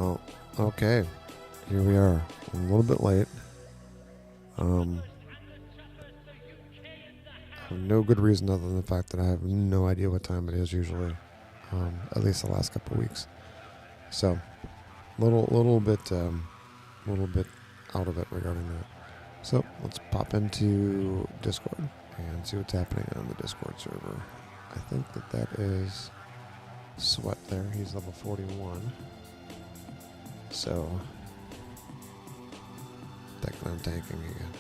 Oh, okay. Here we are. A little bit late. I have no good reason other than the fact that I have no idea what time it is usually. At least the last couple of weeks. So, little bit out of it regarding that. So let's pop into Discord and see what's happening on the Discord server. I think that is Sweat there. He's level 41. So, thinking I'm tanking again.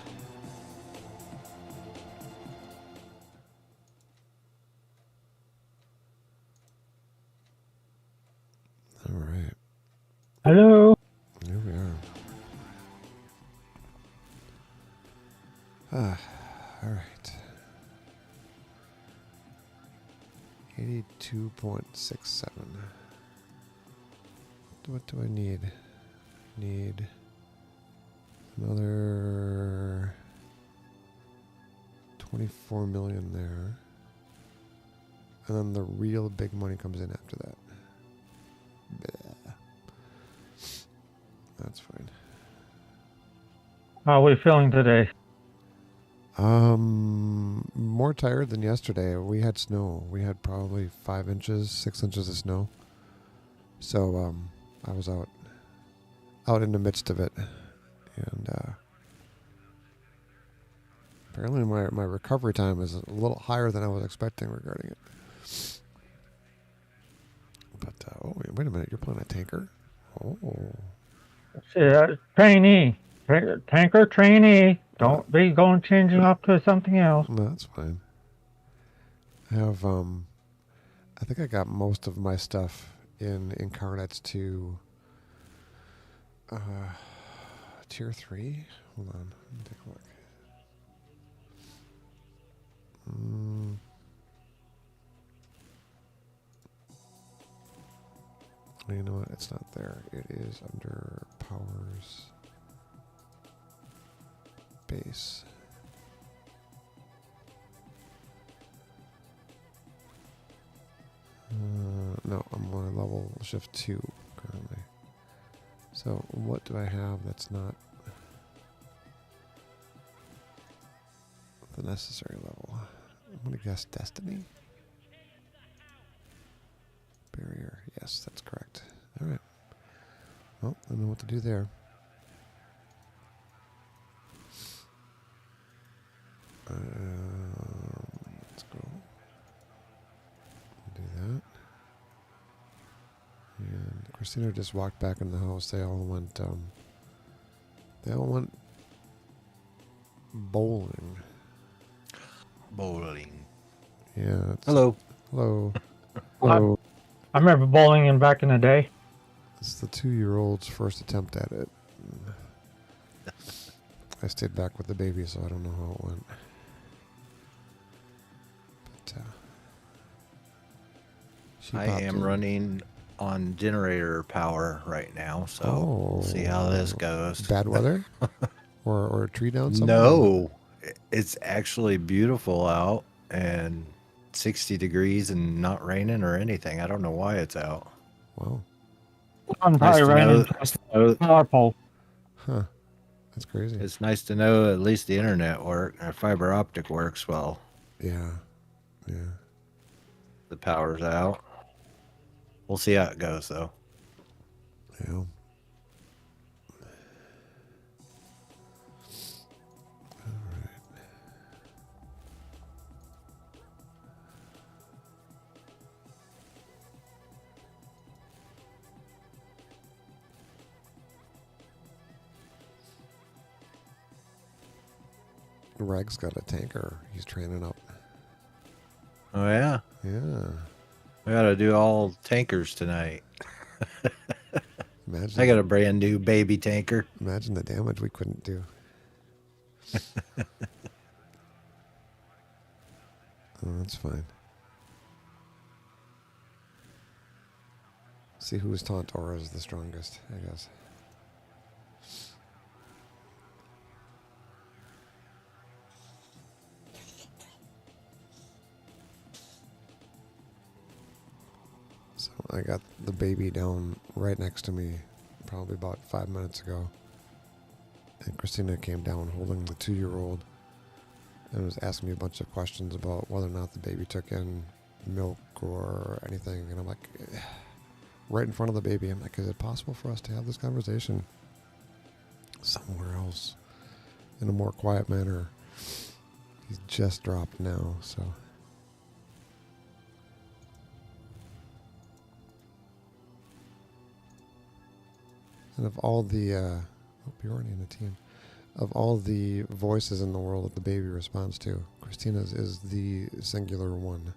All right. Hello. Here we are. All right. 82.67. What do I need? Need another 24 million there. And then the real big money comes in after that. Bleh. That's fine. How are we feeling today? More tired than yesterday. We had snow. We had probably 5 inches, 6 inches of snow. So, I was out in the midst of it. And, apparently my recovery time is a little higher than I was expecting regarding it. But, wait a minute. You're playing a tanker? Oh. Trainee. Tanker trainee. Don't be going changing up to something else. No, that's fine. I have, I think I got most of my stuff in incarnates to tier 3. Hold on. Let me take a look. You know what? It's not there. It is under powers base. No, I'm on level shift 2 currently. So what do I have that's not the necessary level? I'm going to guess Destiny? Barrier. Yes, that's correct. All right. Well, I know what to do there. Let's go. Do that. And Christina just walked back in the house. They all went bowling. Bowling. Yeah. Hello. Hello. Hello. I remember bowling back in the day. It's the 2-year-old's first attempt at it. I stayed back with the baby, so I don't know how it went. But I am running on generator power right now, so we'll see how this goes. Bad weather? or a tree down somewhere? No, it's actually beautiful out and 60 degrees and not raining or anything. I don't know why it's out. Wow. I'm probably raining power pole. Huh. That's crazy. It's nice to know at least the internet fiber optic works well. Yeah. Yeah. The power's out. We'll see how it goes, though. Yeah. All right. Reg's got a tanker he's training up. Oh, yeah? Yeah. We got to do all tankers tonight. Imagine I got a brand new baby tanker. Imagine the damage we couldn't do. Oh, that's fine. See whose Tauntaura is the strongest, I guess. So I got the baby down right next to me probably about 5 minutes ago. And Christina came down holding the 2-year-old and was asking me a bunch of questions about whether or not the baby took in milk or anything. And I'm like, right in front of the baby, I'm like, is it possible for us to have this conversation somewhere else in a more quiet manner? He's just dropped now, so. And of all the, Pyronic and the team, of all the voices in the world that the baby responds to, Christina's is the singular one.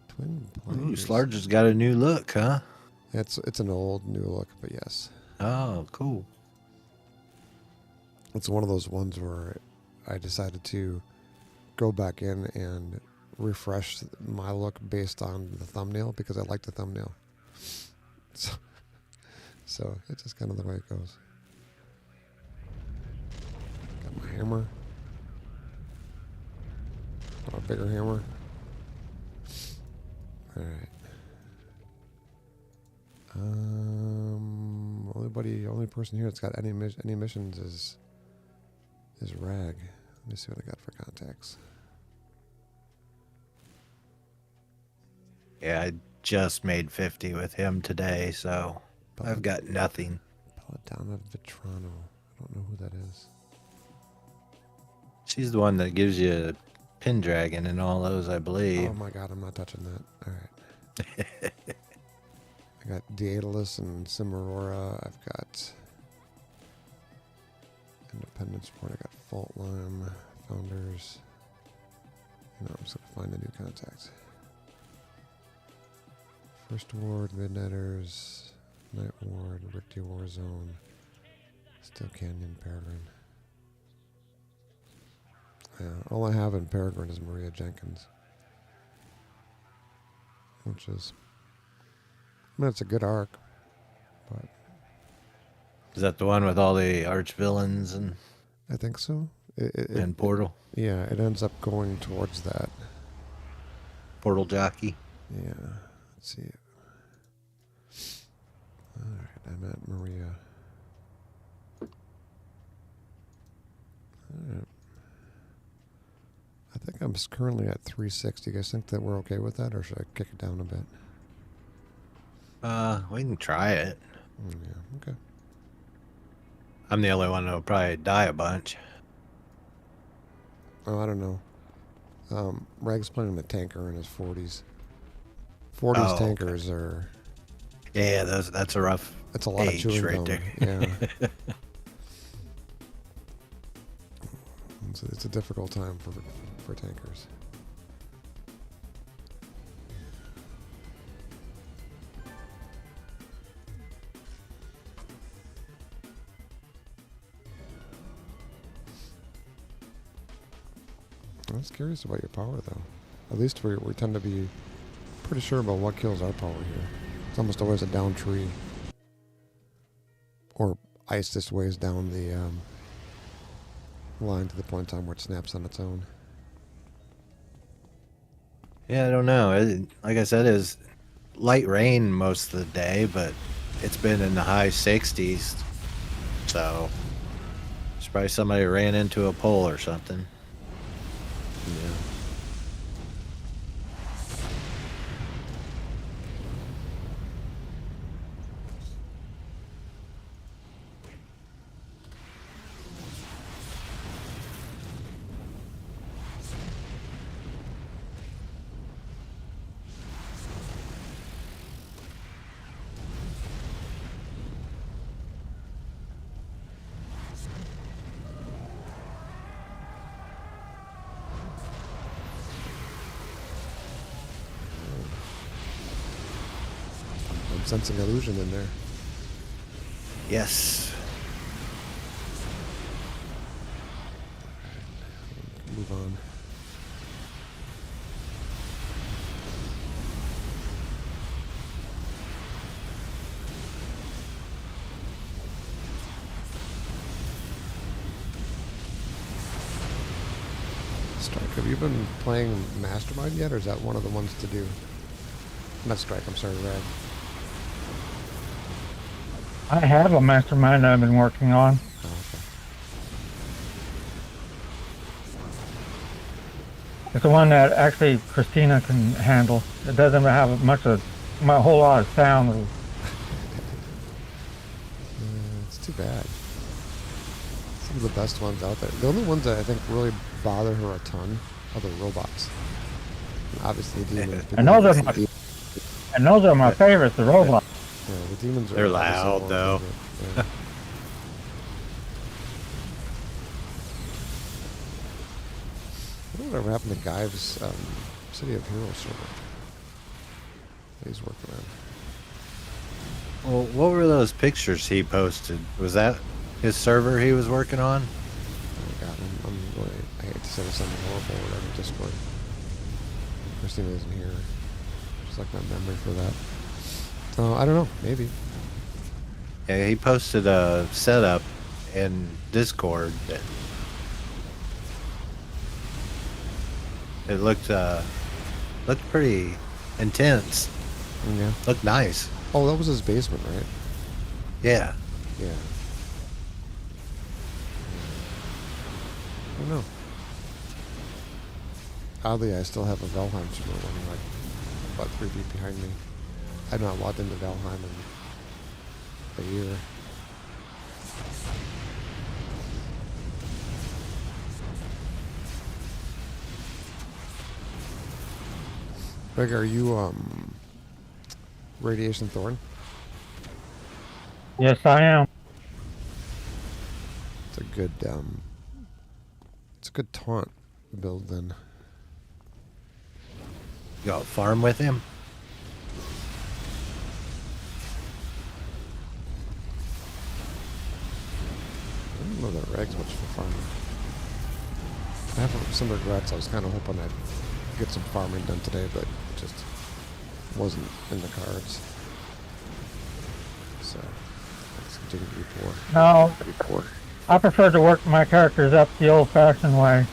Twin Ooh, players. Slarge has got a new look, huh? It's an old new look, but yes. Oh, cool. It's one of those ones where I decided to go back in and refresh my look based on the thumbnail because I like the thumbnail. So it's just kind of the way it goes. Got my hammer. Oh, a bigger hammer. Alright. Only person here that's got any missions is Rag. Let me see what I got for contacts. Yeah, I just made 50 with him today, so I've got nothing. Belladonna Vitrano. I don't know who that is. She's the one that gives you Pendragon and all those, I believe. Oh my god, I'm not touching that. Alright. I got Daedalus and Cimarora. I've got Independence Port. I got Fault Line, Founders. I'm just going to find a new contact. First Ward, Midnighters, Night Ward, Ricty War Zone, Steel Canyon, Peregrine. Yeah, all I have in Peregrine is Maria Jenkins. Which is, it's a good arc, but Is that the one with all the arch villains and I think so. and Portal? Yeah, it ends up going towards that. Portal jockey. Yeah, let's see. Alright, I'm at Maria. Alright. I think I'm currently at 360. You guys think that we're okay with that, or should I kick it down a bit? We can try it. Yeah, okay. I'm the only one that'll probably die a bunch. Oh, I don't know. Rag's playing a tanker in his 40s. 40s tankers are... Yeah, that's a rough That's a lot of age chewing right gum. there. Yeah. It's a difficult time for tankers. I was curious about your power, though. At least we tend to be pretty sure about what kills our power here. It's almost always a down tree. Or ice just weighs down the line to the point in time where it snaps on its own. Yeah, I don't know. Like I said, it's light rain most of the day, but it's been in the high 60s. So it's probably somebody ran into a pole or something. Yeah. I'm sensing illusion in there. Yes. Move on. Strike, have you been playing Mastermind yet, or is that one of the ones to do? Not Strike, I'm sorry, Rag. I have a mastermind that I've been working on. Oh, okay. It's the one that actually Christina can handle. It doesn't have much of a whole lot of sound. It's too bad. Some of the best ones out there. The only ones that I think really bother her a ton are the robots. And obviously, demons. And those are my favorites, the robots. Yeah, the demons are. They're obviously loud, more though. favorite, yeah. I wonder whatever happened to Guy's City of Heroes server. He's working on. Well, what were those pictures he posted? Was that his server he was working on? Oh God, I'm really. I hate to say something horrible without a Discord. Christina isn't here. Just like my memory for that. So I don't know. Maybe. Yeah, he posted a setup in Discord that it looked pretty intense. Yeah. Looked nice. Oh, that was his basement, right? Yeah. Yeah. I don't know. Oddly, I still have a Valheim server running like about 3 feet behind me. I've not logged into Valheim in a year. Greg, are you Radiation Thorn? Yes, I am. It's a good taunt build then. You got farm with him? I don't know that rags much for farming. I have some regrets. I was kind of hoping I'd get some farming done today, but it just wasn't in the cards. So let's continue to be poor. No, Be poor. I prefer to work my characters up the old-fashioned way.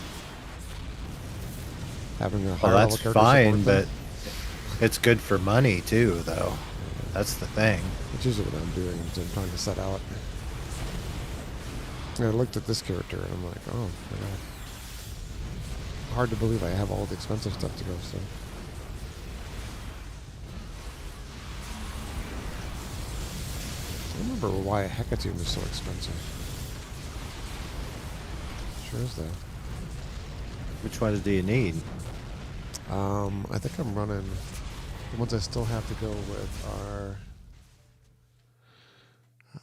Having a Well, higher level that's character fine, support but them. it's good for money too, though. That's the thing. Which is what I'm doing. I'm trying to set out. And I looked at this character and I'm like, oh my god. Hard to believe I have all the expensive stuff to go, so. I don't remember why a Hecatomb is so expensive. Sure is though. Which ones do you need? I think I'm running. The ones I still have to go with are.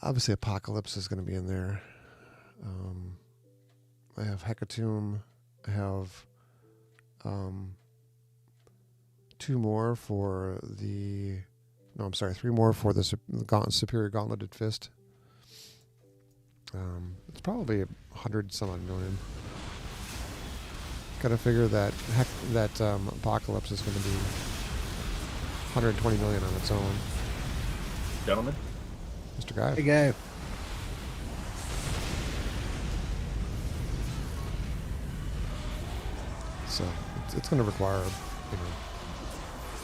Obviously, Apocalypse is going to be in there. I have Hecatomb. I have 2 more for the. No, I'm sorry, 3 more for the Superior Gauntleted Fist. It's probably 100 some odd million. Gotta figure that Apocalypse is going to be 120 million on its own. Gentlemen? Mr. Guy. Hey, guy. So it's going to require,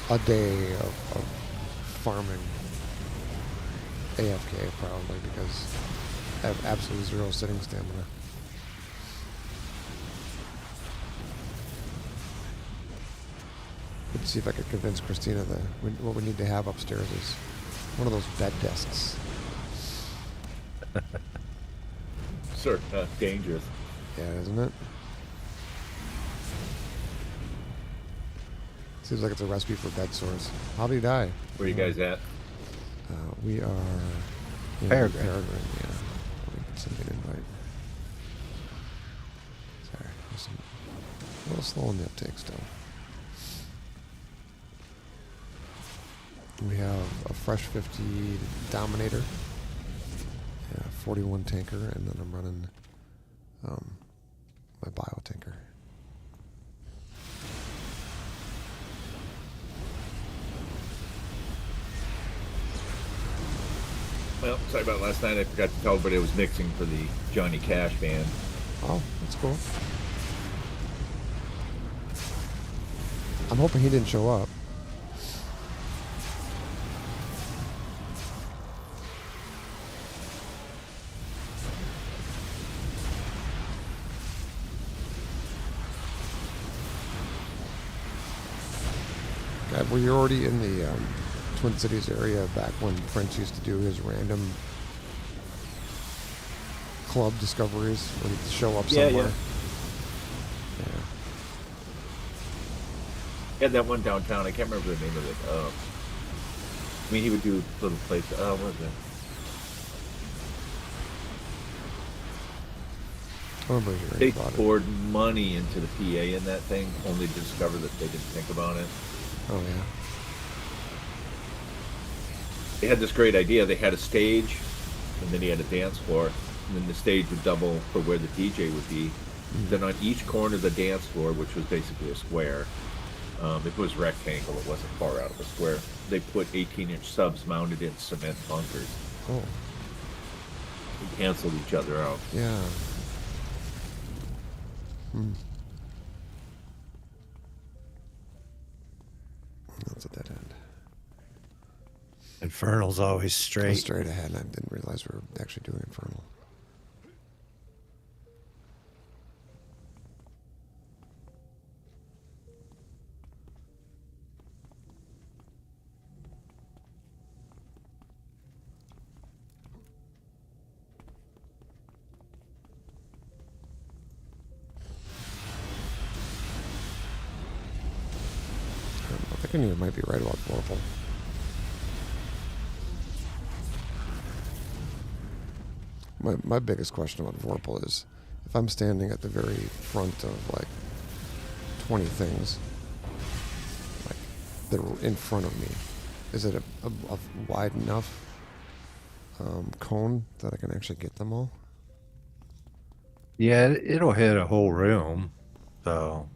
a day of farming AFK probably because I have absolutely 0 sitting stamina. Let's see if I could convince Christina that what we need to have upstairs is one of those bed desks. Sir, dangerous. Yeah, isn't it? Seems like it's a recipe for bed sores. How do you die? Where you guys at? We are in Peregrine. Peregrine, yeah. Let me send an invite. Sorry, a little slow on the uptake still. We have a fresh 50 Dominator, yeah, 41 tanker, and then I'm running my bio tanker. Well, sorry about last night. I forgot to tell everybody I was mixing for the Johnny Cash band. Oh, that's cool. I'm hoping he didn't show up. Were you already in the Twin Cities area back when Prince used to do his random club discoveries when he'd show up somewhere? Yeah. He had that one downtown. I can't remember the name of it. I mean, he would do little places. What was it? I remember hearing They about it. poured money into the PA in that thing, only to discover that they didn't think about it. Oh, yeah. They had this great idea. They had a stage, and then he had a dance floor, and then the stage would double for where the DJ would be. Then on each corner of the dance floor, which was basically a square, if it was rectangle, it wasn't far out of a square, they put 18-inch subs mounted in cement bunkers. Oh. They canceled each other out. Yeah. That's a dead end. Infernal's always I straight. was straight ahead, and I didn't realize we were actually doing Infernal. I think you might be right about Vorpal. My biggest question about Vorpal is, if I'm standing at the very front of like 20 things, like that are in front of me, is it a wide enough cone that I can actually get them all? Yeah, it'll hit a whole room. So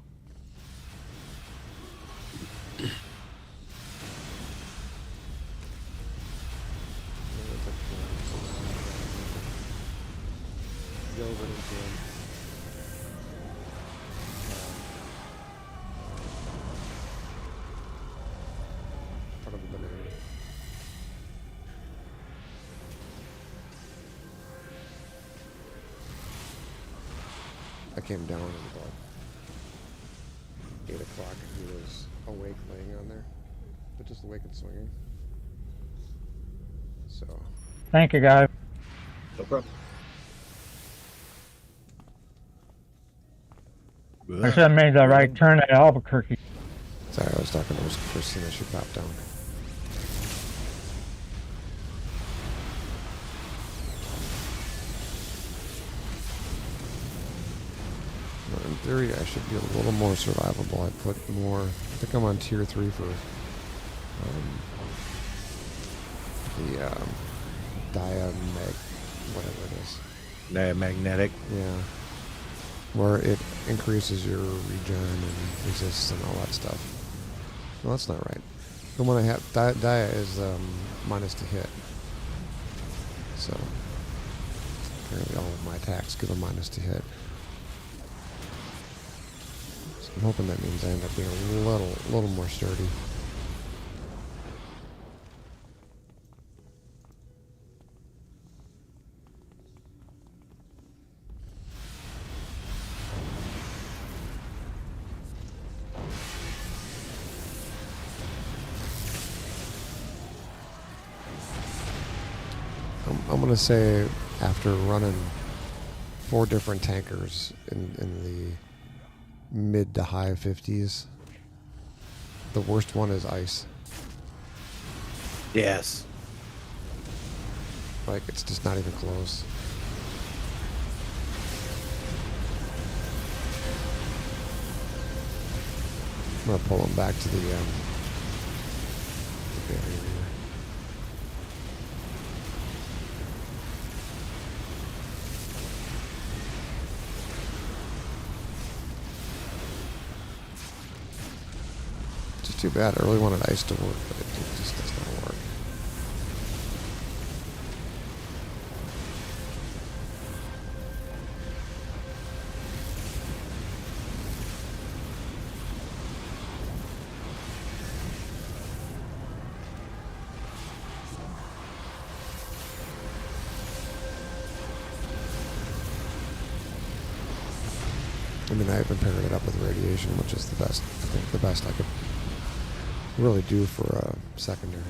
I came down at about 8 o'clock. He was awake, laying on there, but just awake and swinging. So Thank you, guys. No problem. I should have made the right turn at Albuquerque. sorry, I was talking to Christina. She popped down. In theory, I should be a little more survivable. I put more. I think I'm on tier 3 for the diamag, whatever it is. diamagnetic. Yeah, where it increases your regen and resists and all that stuff. No, that's not right. The one I have, dia is minus to hit. So apparently all of my attacks give a minus to hit. So I'm hoping that means I end up being a little more sturdy. I'm gonna say after running 4 different tankers in the mid to high 50s, the worst one is ice. Yes. Like, it's just not even close. I'm gonna pull them back to the barrier. Just too bad. I really wanted ice to work, but it just does not work. I mean, I even paired it up with radiation, which is the best. I think the best I could really due for a secondary.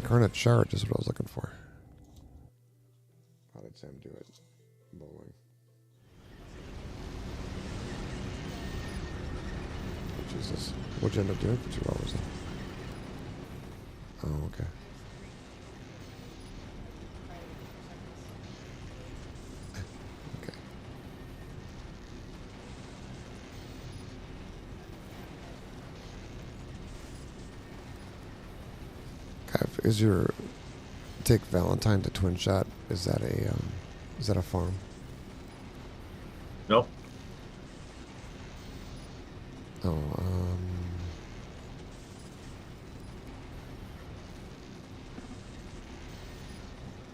Incarnate charge is what I was looking for. How did Sam do it? Bowling. Oh, Jesus. What'd you end up doing for 2 hours then? Oh, okay. Okay. Kaif, is your take Valentine to twin shot? Is that a farm? No. Oh,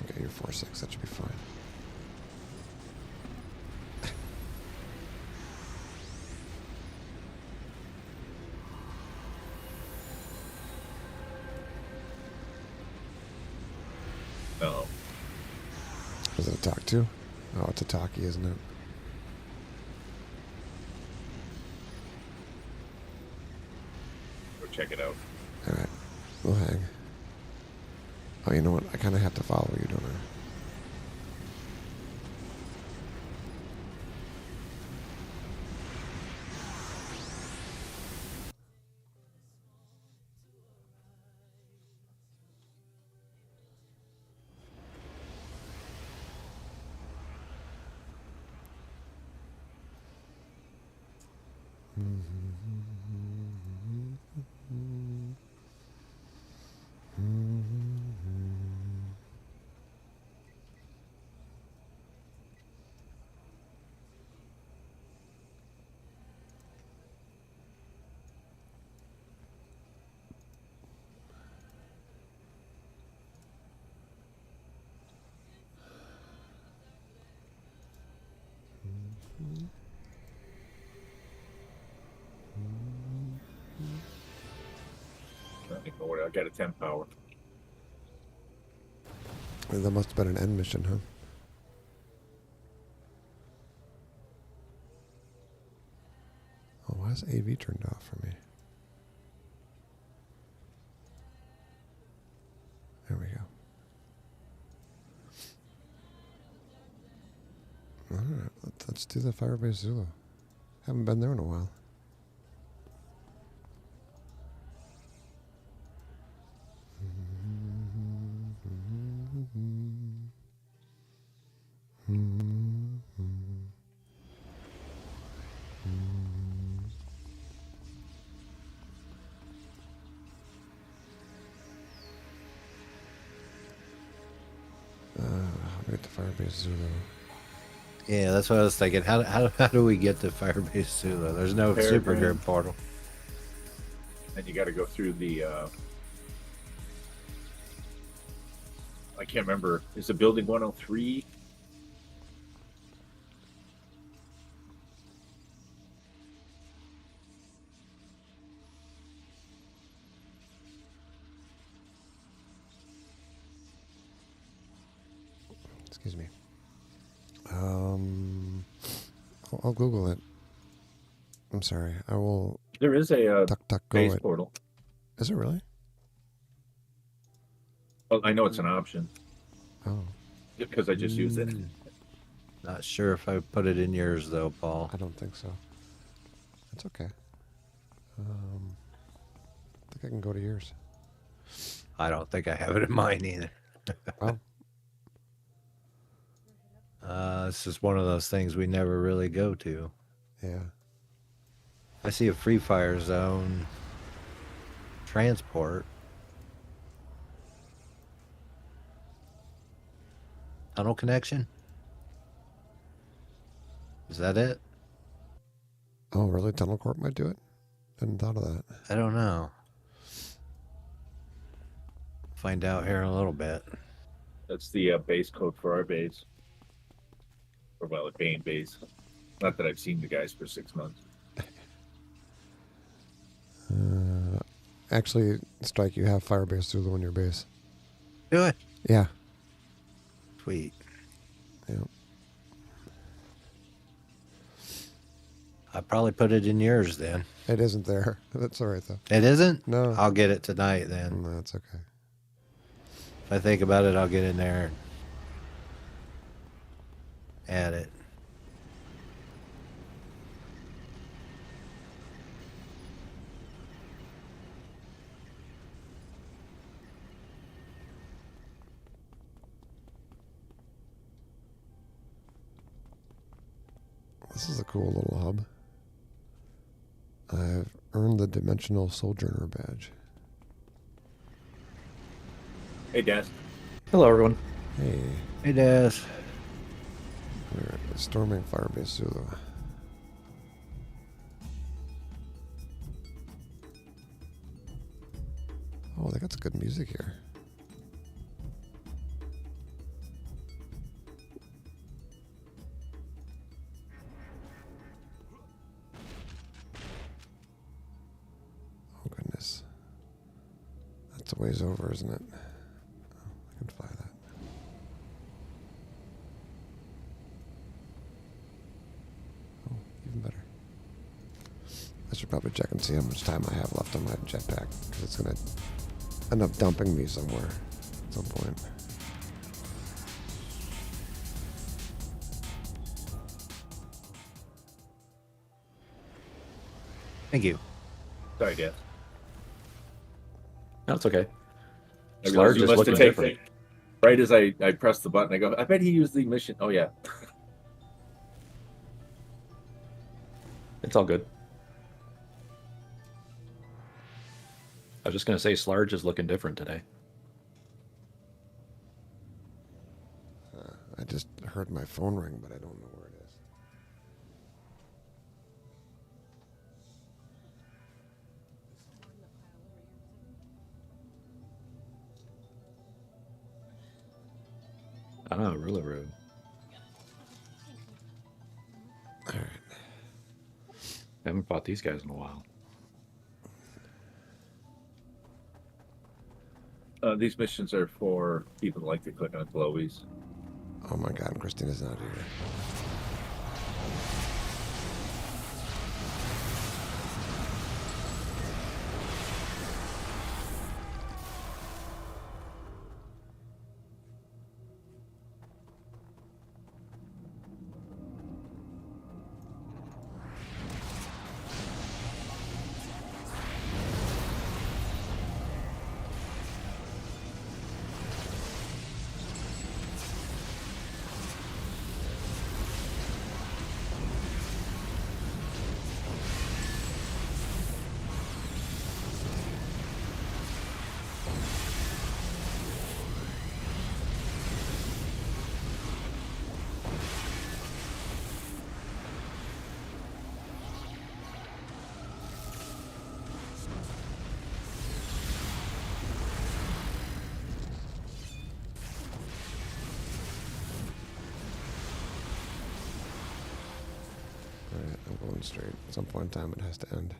okay, you're 4-6. That should be fine. No. Is it a talk too? Oh, it's a talkie, isn't it? Go check it out. All right, we'll hang. Oh, you know what? I kind of have to follow you, don't I? I got a 10 power. That must have been an end mission, huh? Oh, why is AV turned off for me? There we go. Alright, let's do the Firebase Zulu. Haven't been there in a while. How do we get to Firebase Zulu? Yeah, that's what I was thinking. How do we get to Firebase Zulu? There's no super Peregrine. grid portal. And you got to go through the. I can't remember. Is it building 103? Excuse me. I'll Google it. I'm sorry. I will There is a go base it. portal. Is it really? Well, I know it's an option Oh, because I just used it. Not sure if I put it in yours though, Paul. I don't think so. That's okay. I think I can go to yours. I don't think I have it in mine either. Oh, This is one of those things we never really go to. yeah. I see a free fire zone transport. Tunnel connection? Is that it? Oh, really? Tunnel Corp might do it? Hadn't thought of that. I don't know. find out here in a little bit. That's the base code for our base. Or, well, a Bane base. Not that I've seen the guys for 6 months. Actually, Strike, you have Firebase Zulu on your base. Do it. Yeah. Sweet. Yeah. I probably put it in yours then. It isn't there. That's all right, though. It isn't? No. I'll get it tonight then. No, that's okay. If I think about it, I'll get in there and add it. This is a cool little hub. I've earned the Dimensional Sojourner badge. Hey, Des. Hello, everyone. Hey, It is. we're storming Firebase Zulu. Oh, they got some good music here. Oh, goodness. That's a ways over, isn't it? Oh, I can fly that. Oh, even better. I should probably check and see how much time I have left on my jetpack, because it's going to end up dumping me somewhere at some point. Thank you. Sorry, Des. No, it's okay. I realized Slarge you is must looking have taken different. it. Right as I pressed the button, I go, I bet he used the mission. Oh, yeah. It's all good. I was just going to say Slarge is looking different today. I just heard my phone ring, but I don't know where it is. I know, really rude. All right. I haven't fought these guys in a while. These missions are for people who like to click on glowies. Oh my God, and Christina's not here. Alright, I'm going straight. At some point in time, it has to end.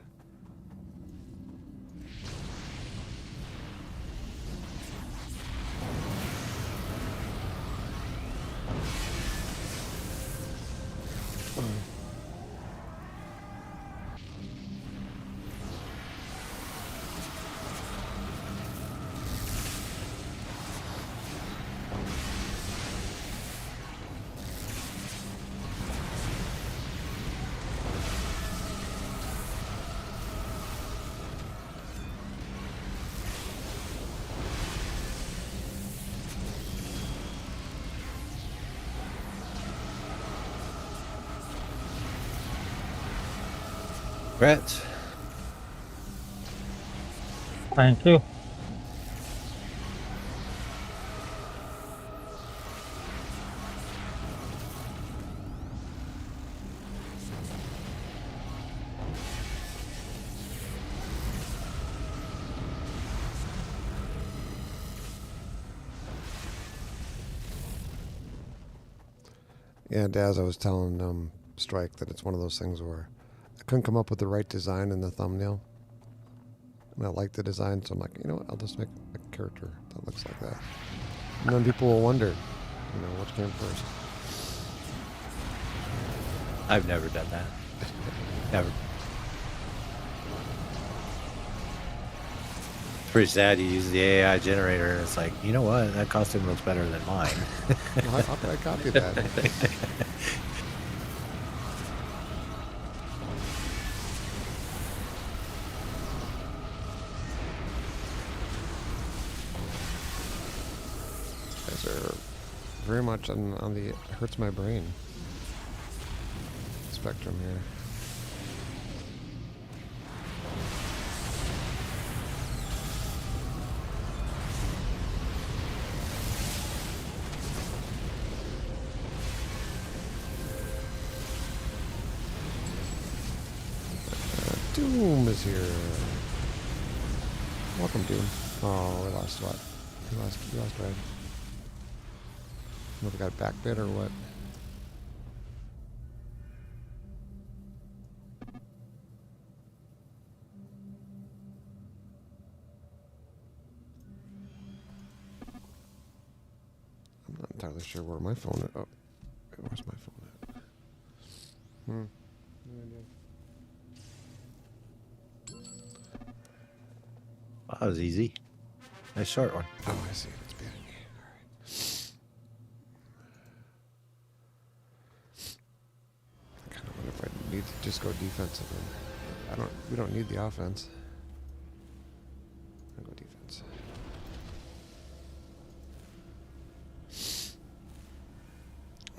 Brett. Thank you. And as I was telling Strike that it's one of those things where I couldn't come up with the right design in the thumbnail. And I like the design, so I'm like, you know what? I'll just make a character that looks like that. And then people will wonder, which came first. I've never done that. Never. It's pretty sad you use the AI generator and it's like, you know what? That costume looks better than mine. Well, how could I copy that? Guys are very much on the hurts my brain spectrum here. Doom is here. Welcome, Doom. Oh, we lost what? We lost Red. What, we got a back bit or what? I'm not entirely sure where my phone is. Oh, where's my phone at? No idea. Wow, that was easy. Nice short one. Oh, I see. It's behind me. Alright. I kind of wonder if I need to just go defensive. We don't need the offense. I'll go defense.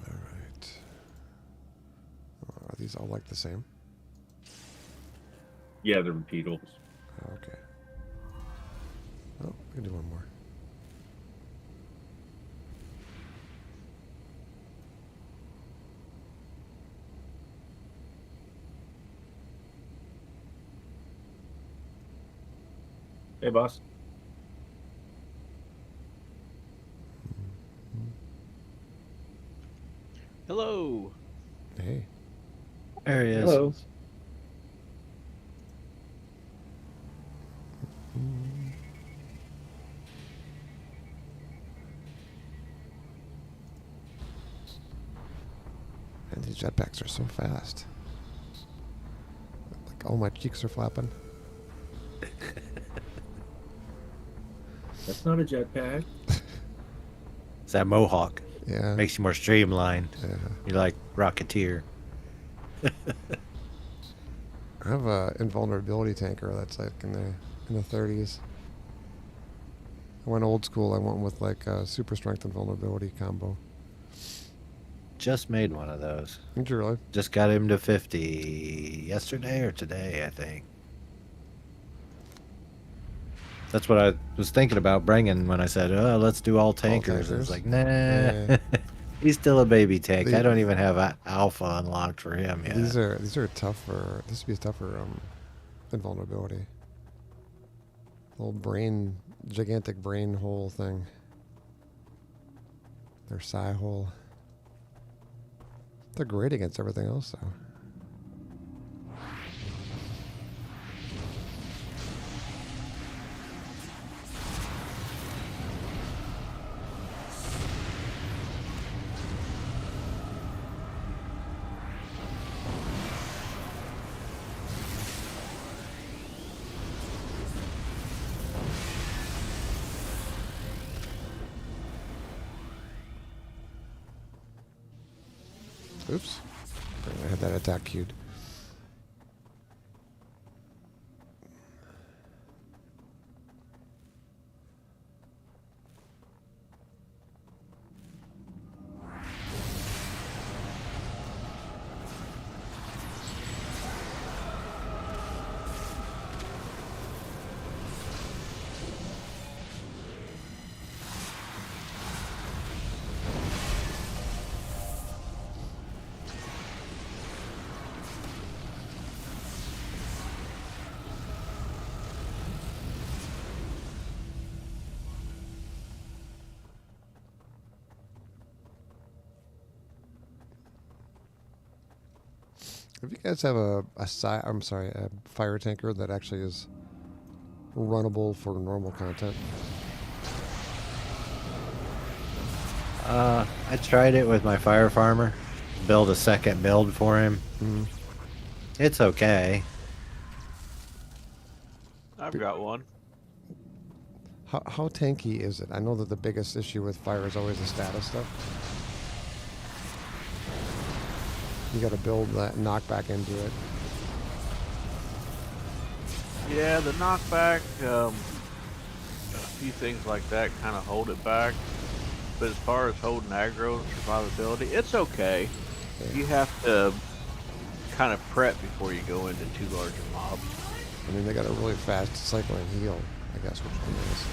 Alright. Are these all like the same? Yeah, they're repeatables. Oh, okay. Oh, we can do one more. Hey, boss. Hello. Hey. There he is. Hello. And these jetpacks are so fast. Like all my cheeks are flapping. That's not a jetpack. It's that mohawk. Yeah. Makes you more streamlined. Yeah. You're like Rocketeer. I have a invulnerability tanker that's like in the 30s. I went old school. I went with like a super strength and vulnerability combo. Just made one of those. Did you really? Just got him to 50 yesterday or today, I think. That's what I was thinking about bringing when I said, "Oh, let's do all tankers." It's tankers? like, nah, Yeah. he's still a baby tank. The- I don't even have a alpha unlocked for him yet. These are tougher. This would be tougher invulnerability. Little brain, gigantic brain hole thing. Their psi hole. They're great against everything else, though. Oops. I had that attack queued. If you guys have a fire tanker that actually is runnable for normal content. I tried it with my fire farmer. Build a second build for him. It's okay. I've got one. How tanky is it? I know that the biggest issue with fire is always the status stuff. You got to build that knockback into it. Yeah, the knockback, a few things like that kind of hold it back. But as far as holding aggro and survivability, it's okay. Yeah. You have to kind of prep before you go into too large a mob. I mean, they got a really fast cycle and heal, I guess, which one is.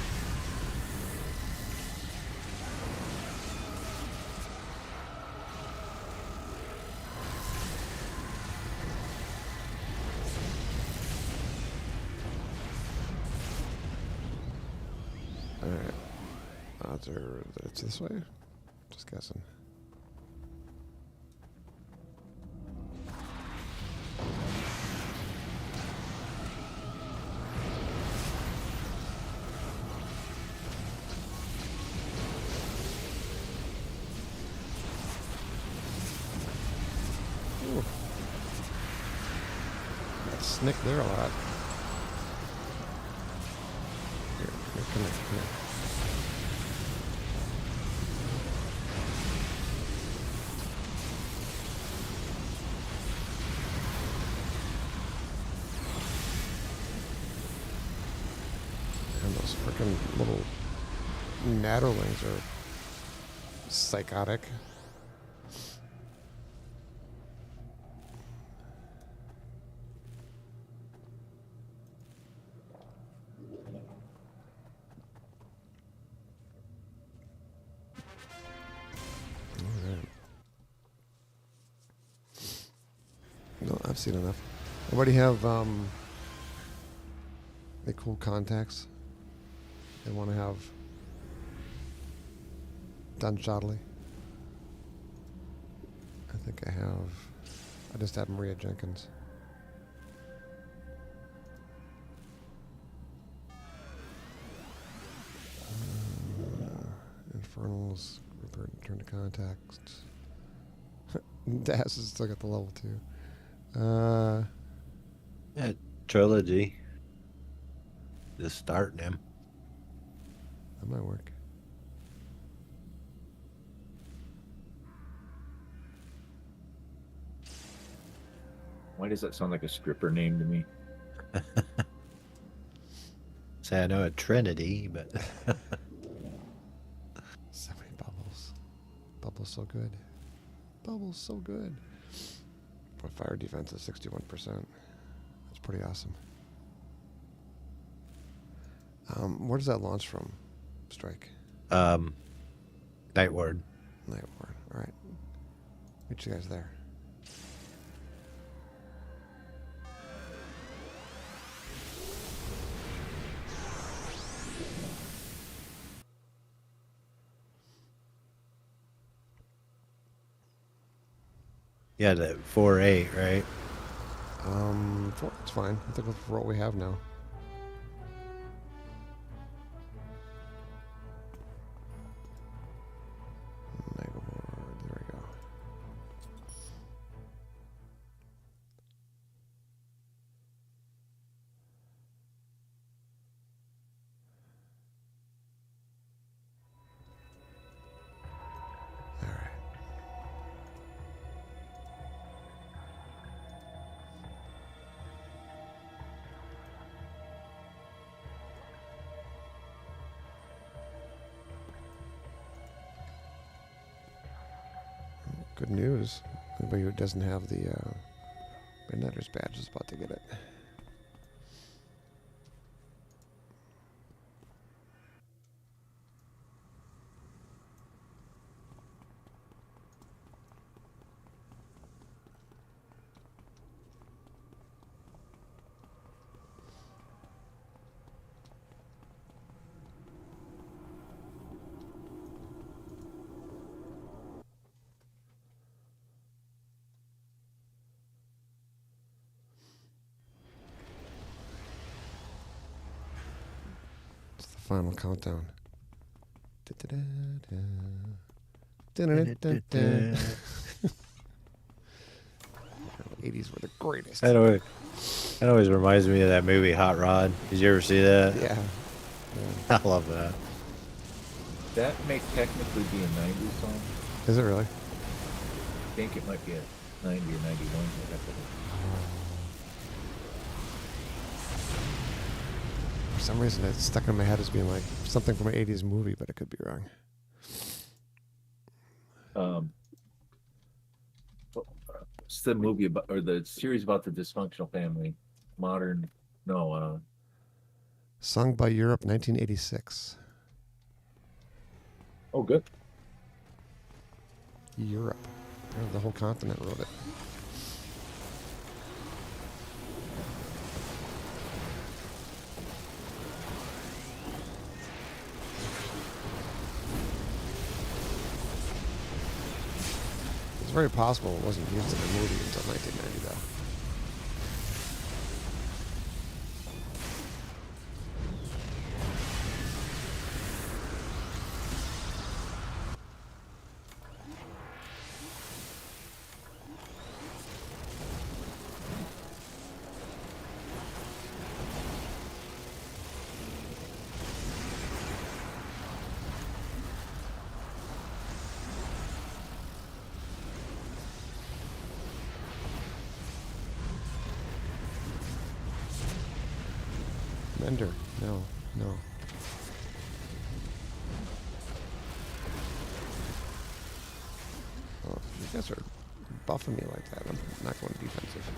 Alright. Odds are that it's this way? Just guessing. Ooh. Got snick there a lot. Here, come here. And those freaking little natterlings are psychotic. Alright. No, I've seen enough. Anybody have any cool contacts they want to have done shoddily? I think I have. I just have Maria Jenkins. Infernals, return to contacts. Das has still got the level 2. Yeah, trilogy. Just starting him. That might work. Why does that sound like a stripper name to me? Say I know a Trinity, but So many bubbles. Bubbles so good. Bubbles so good. But fire defense is 61%. That's pretty awesome. Where does that launch from? Strike. Night Ward. Night Ward. All right. Meet you guys there. Yeah, the 4-8, right? It's fine. I think for what we have now. Mega Ward. There we go. All right. Good news. Anybody who doesn't have the Midnighter's badge is about to get it. final countdown. 80s were the greatest. That always reminds me of that movie Hot Rod. Did you ever see that? Yeah. I love that. That may technically be a 90s song. Is it really? I think it might be a 90 or 91. I'd have to look. For some reason, it's stuck in my head as being like something from an 80s movie, but it could be wrong. It's the movie about, or the series about the dysfunctional family. Sung by Europe, 1986. Oh, good. Europe. Oh, the whole continent wrote it. It's very possible it wasn't used in the movie until 1990, though. Mender. No. Oh, you guys are buffing me like that. I'm not going defensive.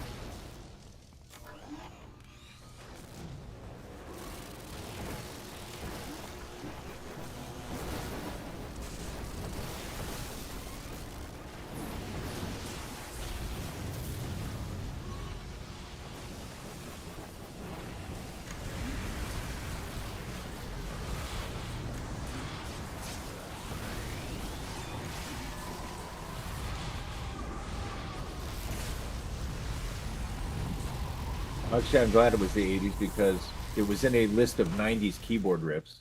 Actually, I'm glad it was the 80s because it was in a list of 90s keyboard riffs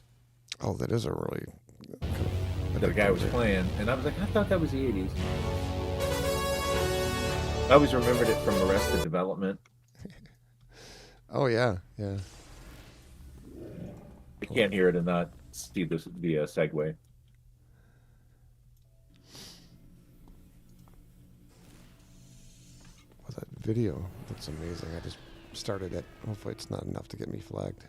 Oh, that is a really that the guy was playing, and I was like, I thought that was the 80s. I always remembered it from Arrested Development. Oh, yeah. You can't hear it and not see the segue. Well, that video looks amazing. I just started it. Hopefully it's not enough to get me flagged.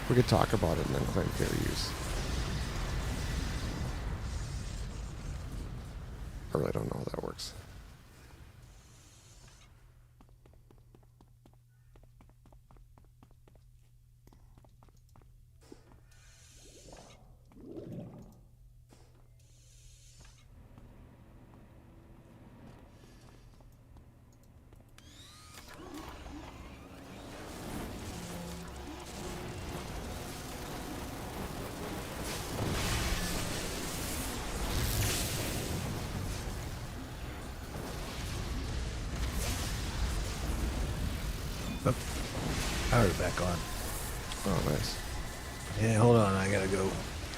We could talk about it and then claim fair use. I really don't know how that works. Power's back on. Oh, nice. Yeah, hold on. I gotta go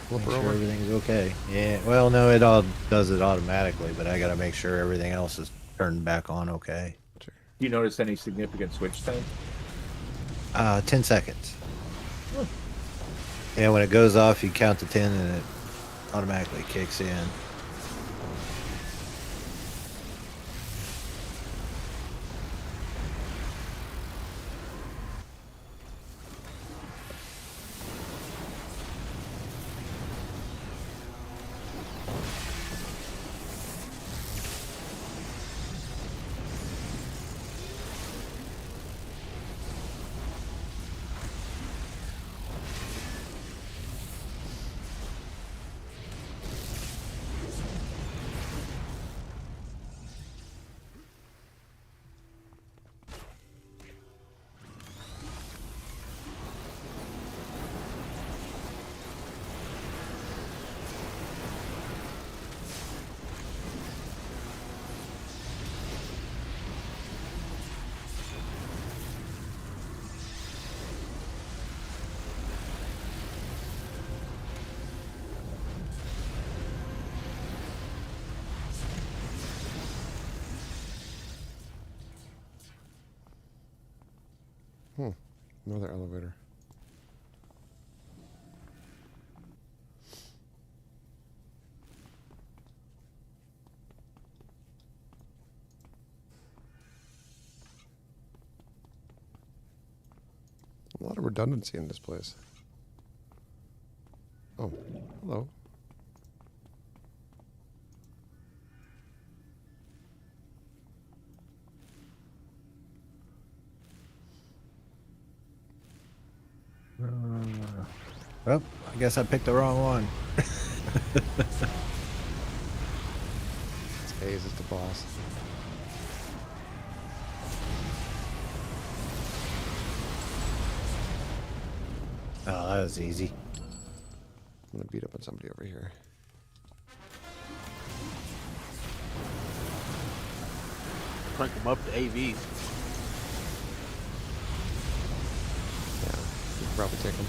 Flip make her sure over. everything's okay. Yeah, well, no, it all does it automatically, but I gotta make sure everything else is turned back on okay. Sure. Do you notice any significant switch time? 10 seconds. Yeah, when it goes off, you count to 10 and it automatically kicks in. Another elevator. A lot of redundancy in this place. Oh, hello. Oh, I guess I picked the wrong one. It's Hayes is the boss. Oh, that was easy. I'm gonna beat up on somebody over here. Crank them up to AVs. Yeah, you can probably take them.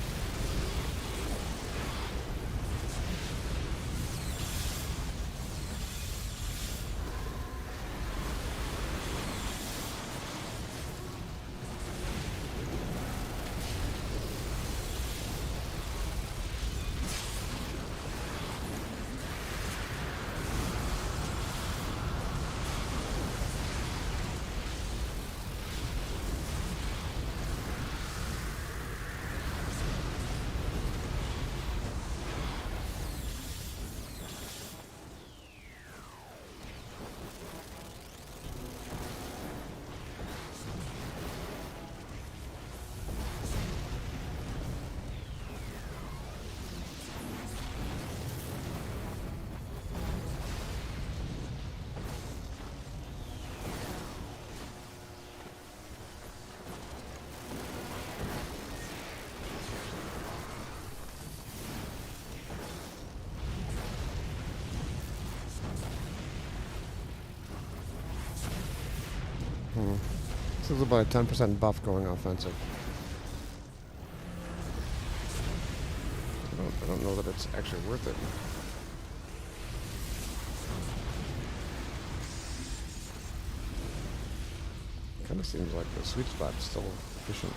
This is about a 10% buff going offensive. I don't know that it's actually worth it. Kind of seems like the sweet spot's still efficient.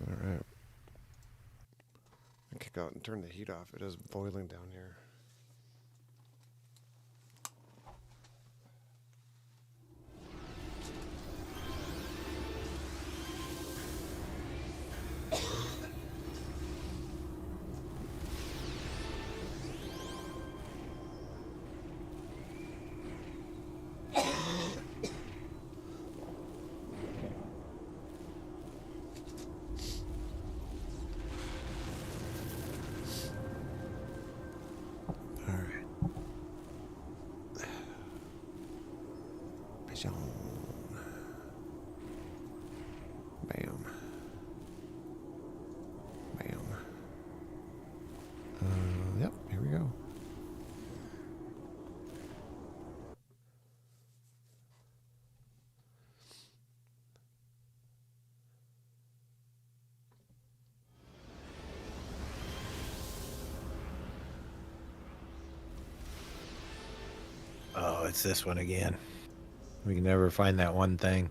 Alright. Kick out and turn the heat off. It is boiling down here. Bam. Bam. Yep, here we go. Oh, it's this one again. We can never find that one thing.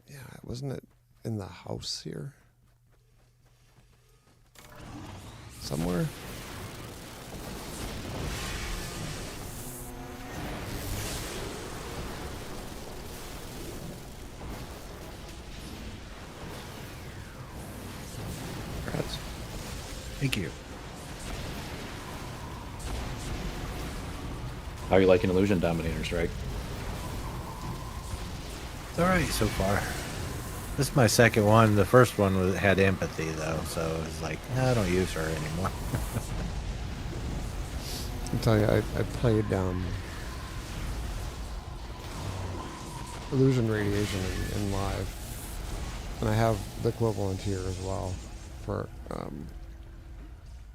Yeah, wasn't it in the house here? Somewhere? Thank you. How are you liking Illusion Dominator Strike? It's all right so far. This is my second one. The first one had empathy though, so it's like I don't use her anymore. I'll tell you, I played Illusion Radiation in live, and I have the equivalent here as well for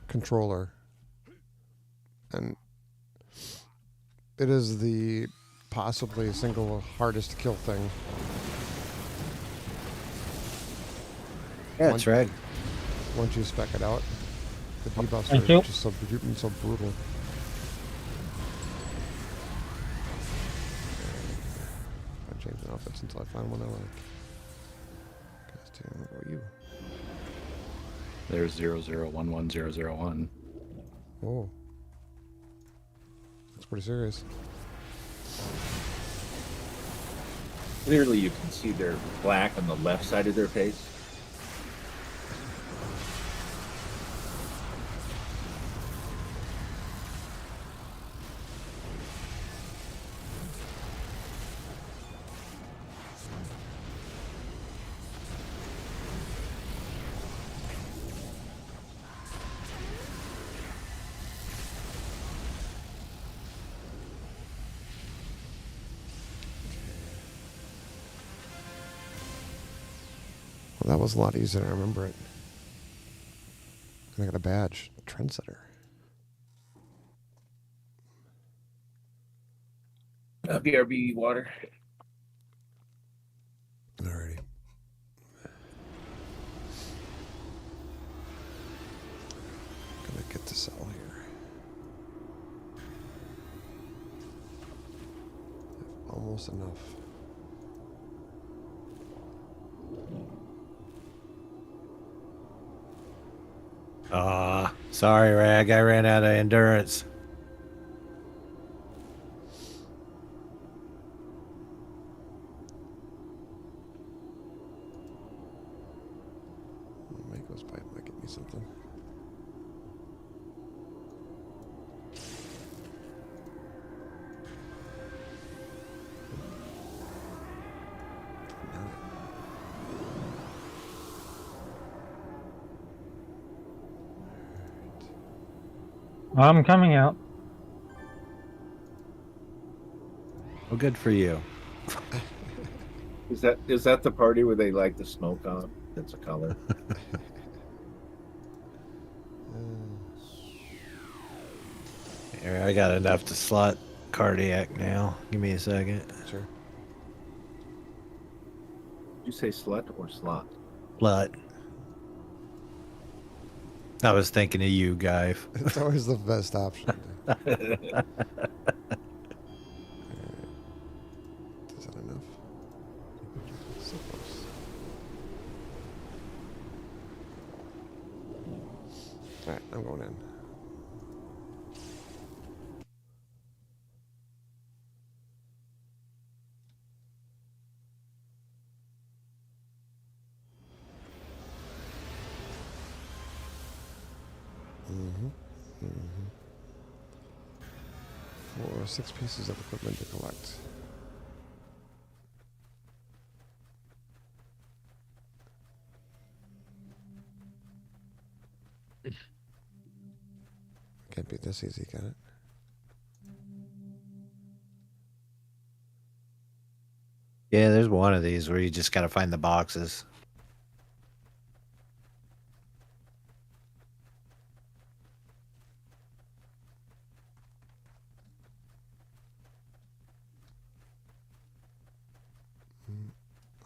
controller, and it is the possibly single hardest to kill thing. Yeah, that's right. Once you spec it out, the debuffs Thank are you. just so brutal. I change my outfits until I find one I like. Guys, damn, what about you? There's 0011001. Oh, that's pretty serious. Clearly, you can see they're black on the left side of their face. Well, that was a lot easier than I remember it. And I got a badge, trendsetter. BRB water. Alrighty. Gonna get the cell here. Almost enough. Sorry, Rag. I ran out of endurance. Mako's pipe might get me something. I'm coming out. Well, good for you. Is that the party where they like the smoke on? That's a color. Here, I got enough to slot cardiac now. Give me a second. Sure. Did you say slut or slot? Slut. I was thinking of you, Guy. It's always the best option. Is that enough? So close. Alright, I'm going in. For 6 pieces of equipment to collect. Can't be this easy, can it? Yeah, there's one of these where you just got to find the boxes.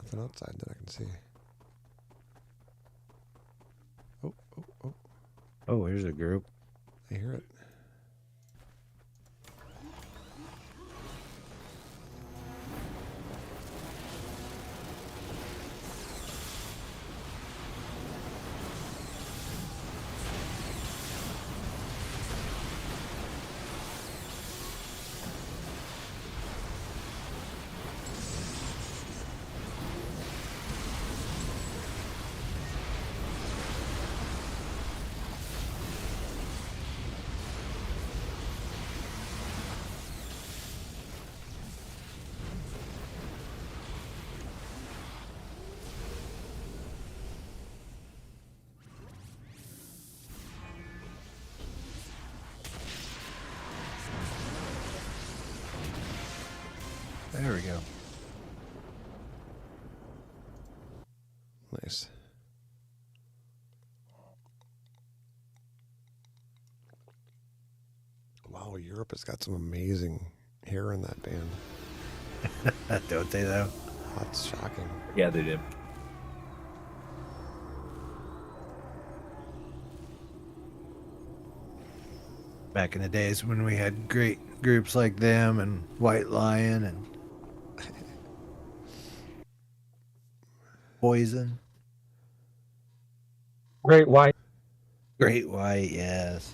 Nothing outside that I can see. Oh, oh, oh. Oh, here's a group. I hear it. we go. Nice. Wow, Europe has got some amazing hair in that band. Don't they though? That's shocking. Yeah, they did. Back in the days when we had great groups like them and White Lion and Poison. Great white. Great White, yes.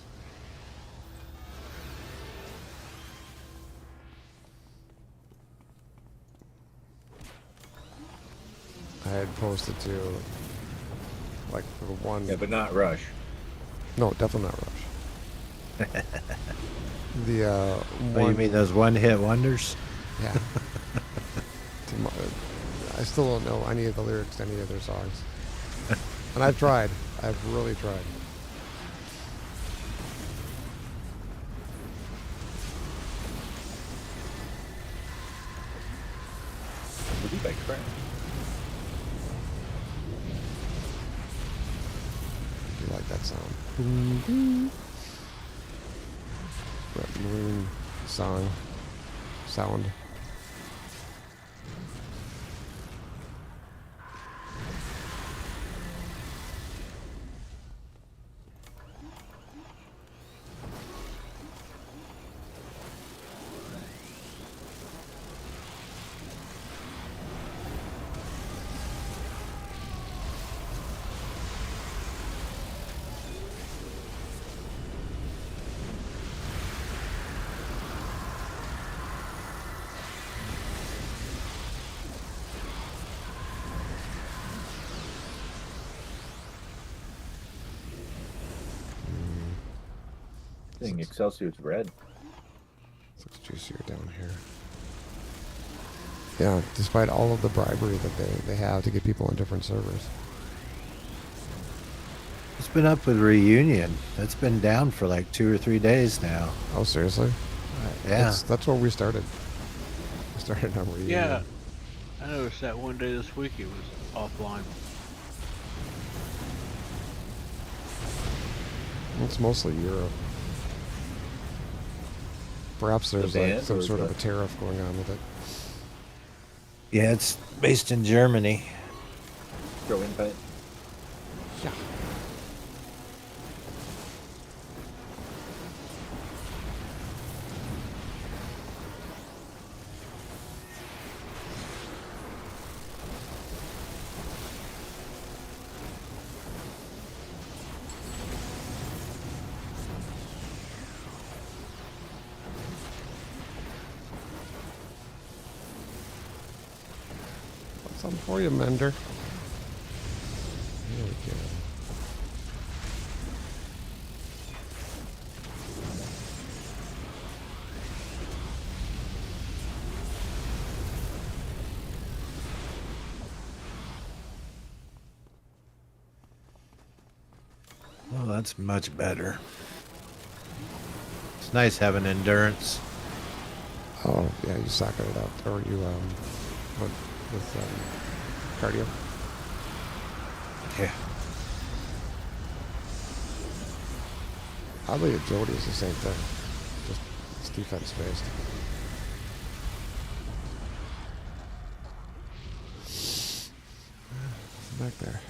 I had posted to like the one. Yeah, but not Rush. No, definitely not Rush. The Oh, one. you mean those one-hit wonders? Yeah. I still don't know any of the lyrics to any of their songs, and I've tried. I've really tried. I believe I crashed. I do like that sound. Boom, boom. That marine sound. Thing Excelsior's red. Looks juicier down here. Yeah, despite all of the bribery that they have to get people on different servers. It's been up with Reunion. That's been down for like 2 or 3 days now. Oh, seriously? Yeah. That's where we started. We started on Reunion. Yeah, I noticed that one day this week it was offline. It's mostly Europe. Perhaps there's like band, some or sort of the- a tariff going on with it. Yeah, it's based in Germany. Throw invite. Yeah. Something for you, Mender. There we go. Well, that's much better. It's nice having endurance. Oh, yeah, you socket it out. Or you, went with cardio. Yeah. Oddly, agility is the same thing. Just it's defense based. Back there.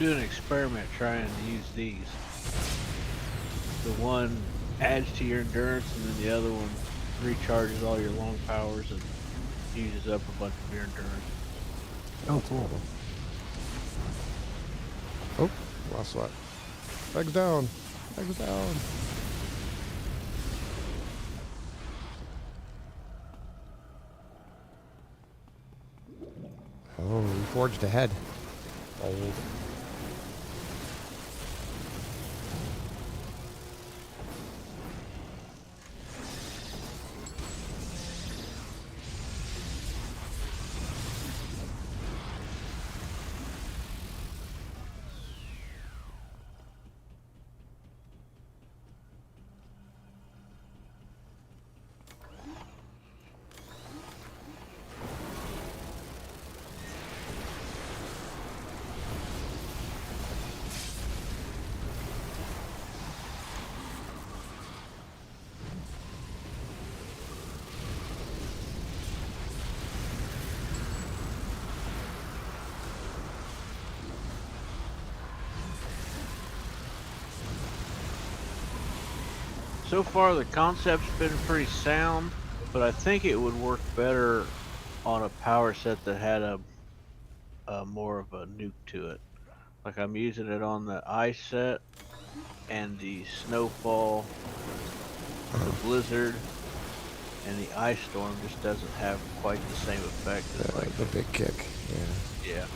Do an experiment trying to use these. The one adds to your endurance, and then the other one recharges all your long powers and uses up a bunch of your endurance. Oh, cool. Oh, lost sweat. Legs down. Legs down. Oh, we forged ahead. Old. So far, the concept's been pretty sound, but I think it would work better on a power set that had a more of a nuke to it. Like I'm using it on the ice set and the snowfall, the blizzard, and the ice storm just doesn't have quite the same effect as like The big kick. Yeah. yeah.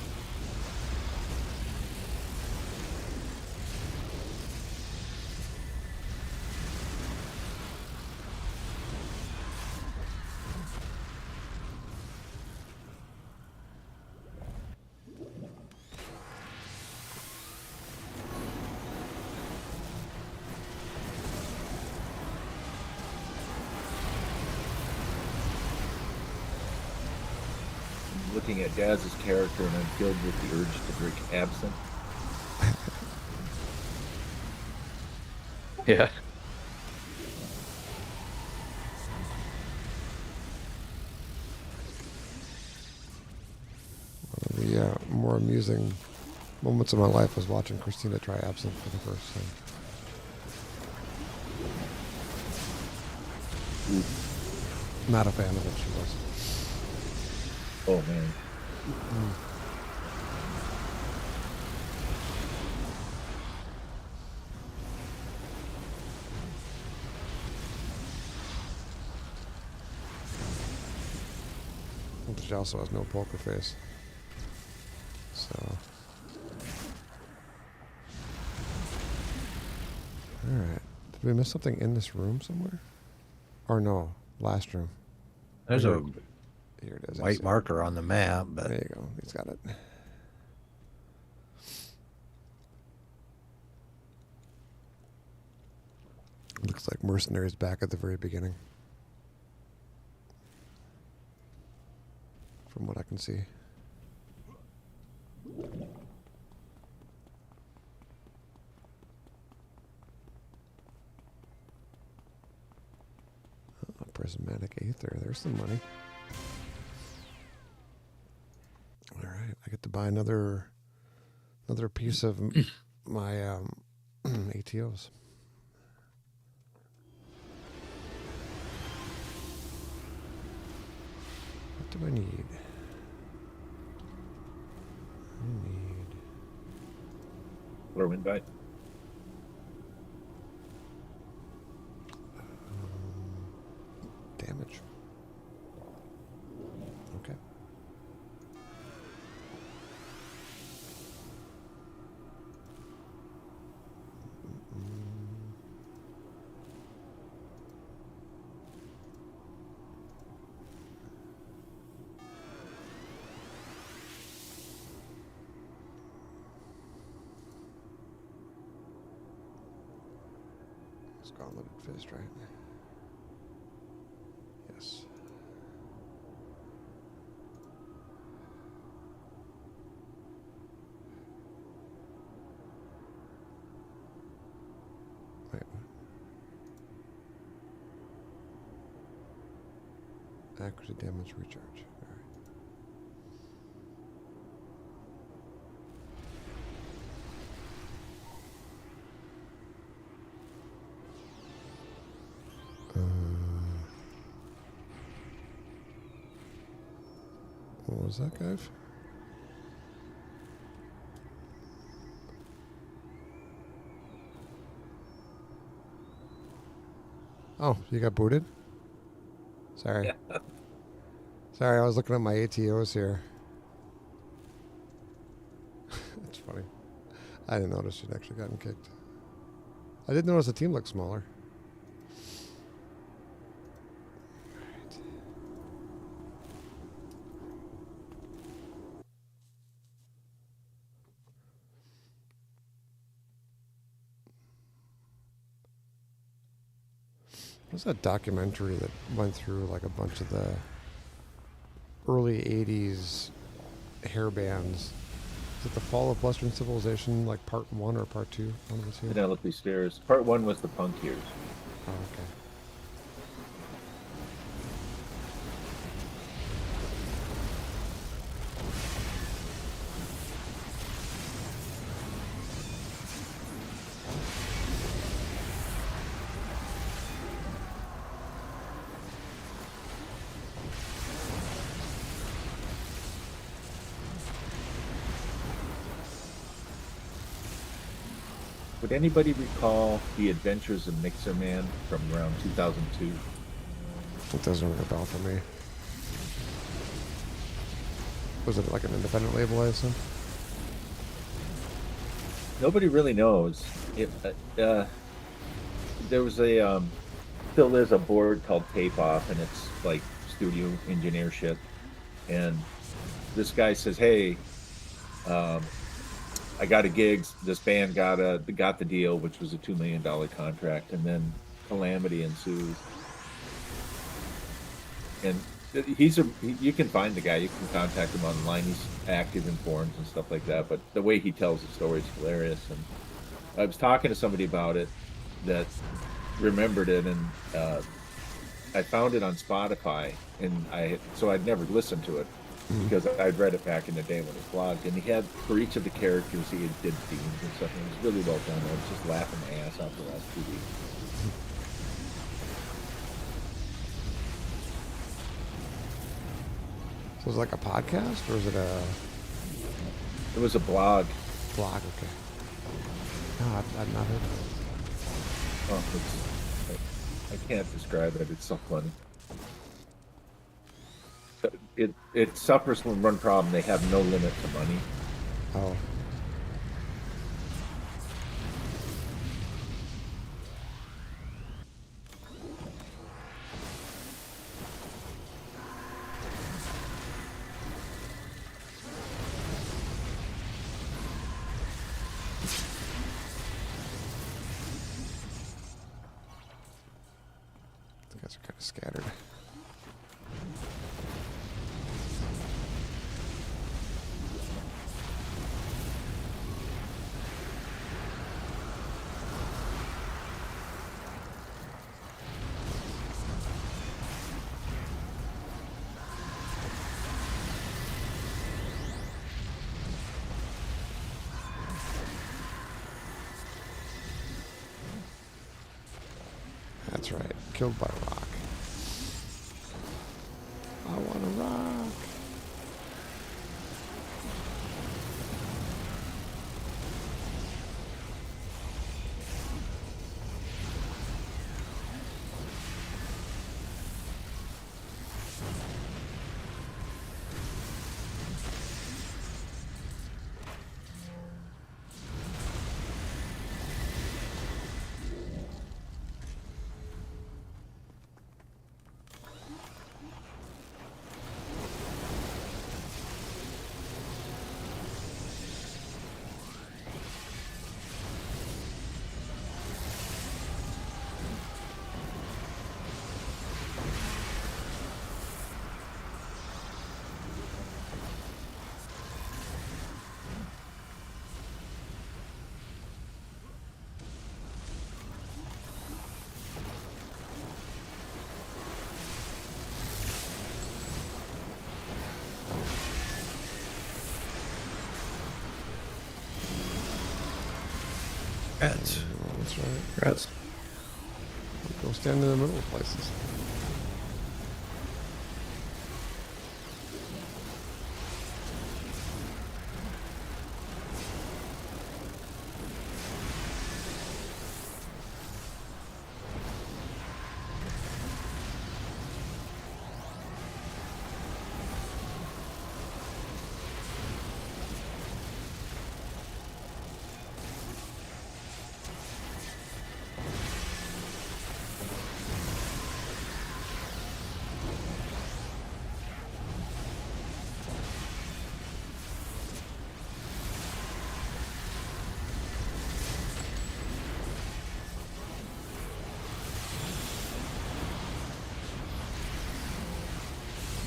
Looking at Daz's character, and I'm filled with the urge to drink absinthe. Yeah. One of the more amusing moments of my life was watching Christina try absinthe for the first time. Not a fan of it, she was. Oh man. She also has no poker face. So. Alright. Did we miss something in this room somewhere? Or no, last room. There's a Here it is. I white see. marker on the map, but There you go. He's got it. Looks like mercenaries back at the very beginning. From what I can see. Oh, prismatic aether. There's some money. All right, I get to buy another piece of my ATOs. What do I need? I need Or invite. damage. Okay. It's gauntleted fist, right? Yes. Wait, what? Accuracy damage recharge. All right. What was that, guy? Oh, you got booted? Sorry. Yeah. Sorry, I was looking at my ATOs here. That's funny. I didn't notice she'd actually gotten kicked. I did notice the team looked smaller. Alright. What's that documentary that went through like a bunch of the early 80s hair bands? Is it The Fall of Western Civilization, like part 1 or part 2? One of the two? Penelope Spears. Part 1 was the punk years. Oh, okay. Would anybody recall The Adventures of Mixer Man from around 2002? It doesn't ring a bell for me. Was it like an independent label, I assume? Nobody really knows. There was a still is a board called Tape Off, and it's like studio engineer shit. And this guy says, "Hey, I got a gig. This band got the deal, which was a $2 million contract, and then calamity ensues." And you can find the guy. You can contact him online. He's active in forums and stuff like that. But the way he tells the story is hilarious. And I was talking to somebody about it that remembered it, and I found it on Spotify, and I'd never listened to it because I'd read it back in the day when it was blogged. And he had, for each of the characters, he did themes and stuff. And it was really well done. I was just laughing my ass off the last 2 weeks. So is it like a podcast, or is it a It was a blog. blog? Okay. No, I've not heard of it. Oh, I can't describe it. It's so funny. It suffers from one problem. They have no limit to money. Oh. The guys are kind of scattered. That's right. Killed by a rock. I want a rock. Rats. That's right. Rats. Go stand in the middle of places.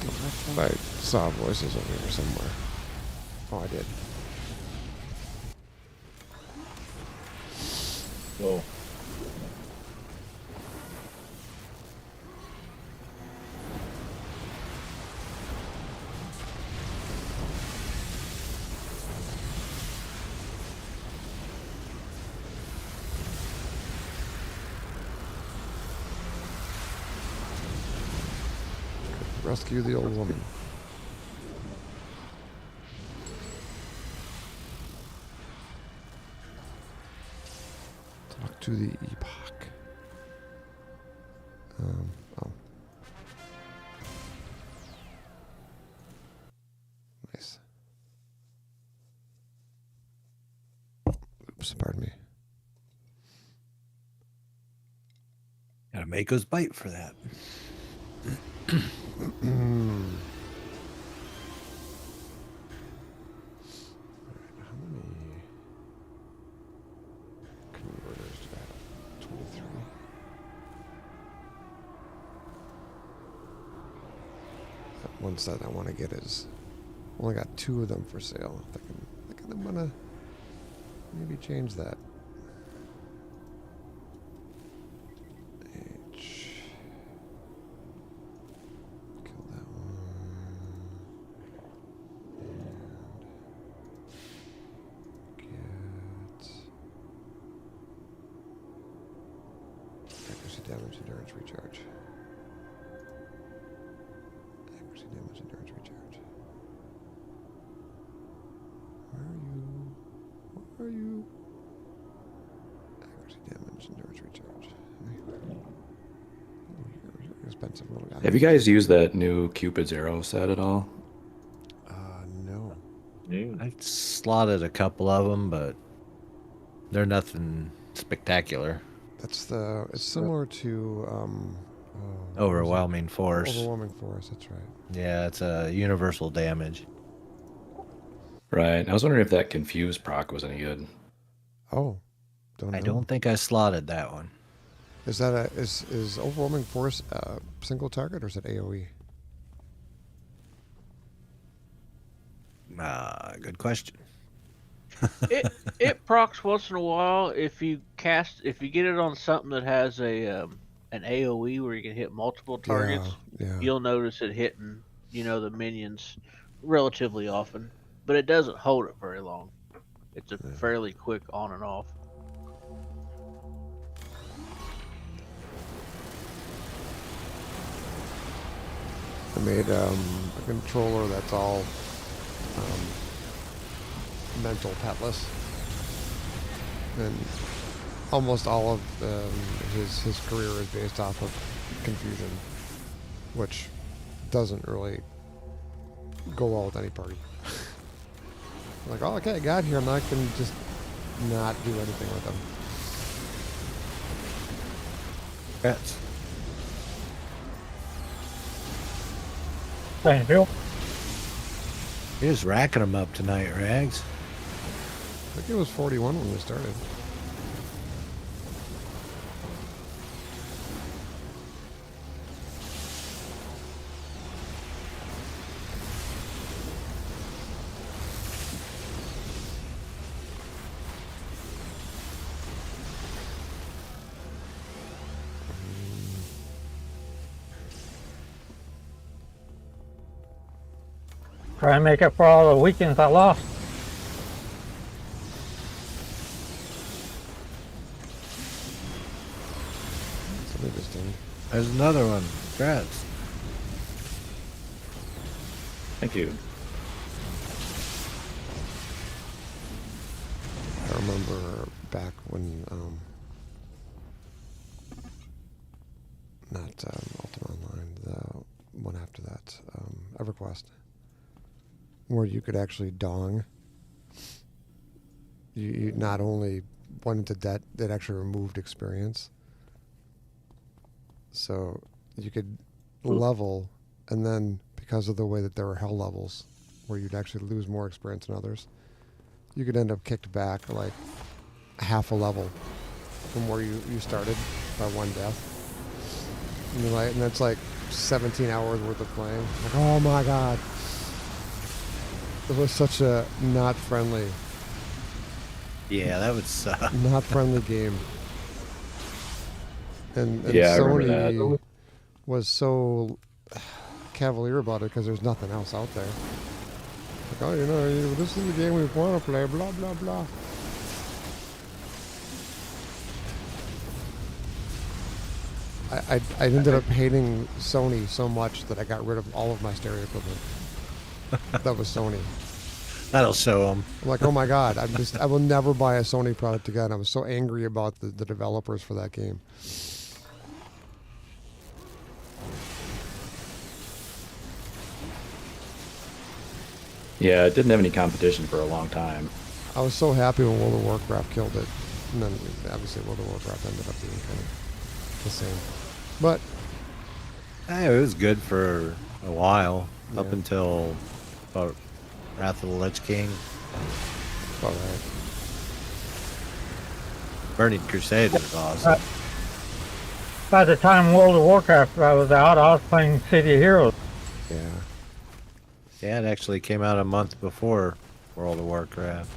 I thought I saw voices over here somewhere. Oh, I did. Whoa. Rescue the old woman. to the epoch. Oh. Nice. Oops, pardon me. Gotta make us bite for that. How many converters do I have? 23. That one set I want to get is only got 2 of them for sale. I think I'm gonna maybe change that. Kill that one. And get accuracy, damage, endurance, recharge. Accuracy, damage, endurance, recharge. Where are you? Accuracy, damage, endurance, recharge. Oh, you're expensive little guy. Have you guys used that new Cupid's arrow set at all? No. I slotted a couple of them, but they're nothing spectacular. It's similar to Overwhelming force. Overwhelming force, that's right. Yeah, it's a universal damage. Right. I was wondering if that confused proc was any good. Oh, don't know. I don't think I slotted that one. Is that is overwhelming force a single target or is it AOE? Good question. It procs once in a while if you get it on something that has an AOE where you can hit multiple targets. Yeah. You'll notice it hitting the minions relatively often, but it doesn't hold it very long. It's a fairly quick on and off. I made a controller that's all mental petless, and almost all of his career is based off of confusion, which doesn't really go well with any party. Like, oh, okay, I got here, and I can just not do anything with them. Rats. Thank you. You're just racking them up tonight, Rags. I think it was 41 when we started. Try and make up for all the weekends I lost. It's interesting. There's another one. Rats. Thank you. I remember back when, not Ultima Online, the one after that, EverQuest, where you could actually dong. You not only went into debt, it actually removed experience. So you could level, and then because of the way that there were hell levels, where you'd actually lose more experience than others, you could end up kicked back like half a level from where you started by one death. And you're like, and that's like 17 hours worth of playing. Like, oh my god. It was such a not friendly, Yeah, that would suck. not friendly game. And Yeah, I remember Sony that. was so cavalier about it because there's nothing else out there. Like, oh, this is the game we want to play, blah, blah, blah. I ended up hating Sony so much that I got rid of all of my stereo equipment. That was Sony. That'll show them. I'm like, oh my god, I will never buy a Sony product again. I was so angry about the developers for that game. Yeah, it didn't have any competition for a long time. I was so happy when World of Warcraft killed it. And then obviously World of Warcraft ended up being kind of the same. But Hey, it was good for a while, up Yeah. until about Wrath of the Lich King. it's all right. Burning Crusade was awesome. By the time World of Warcraft was out, I was playing City of Heroes. Yeah. Yeah, it actually came out a month before World of Warcraft.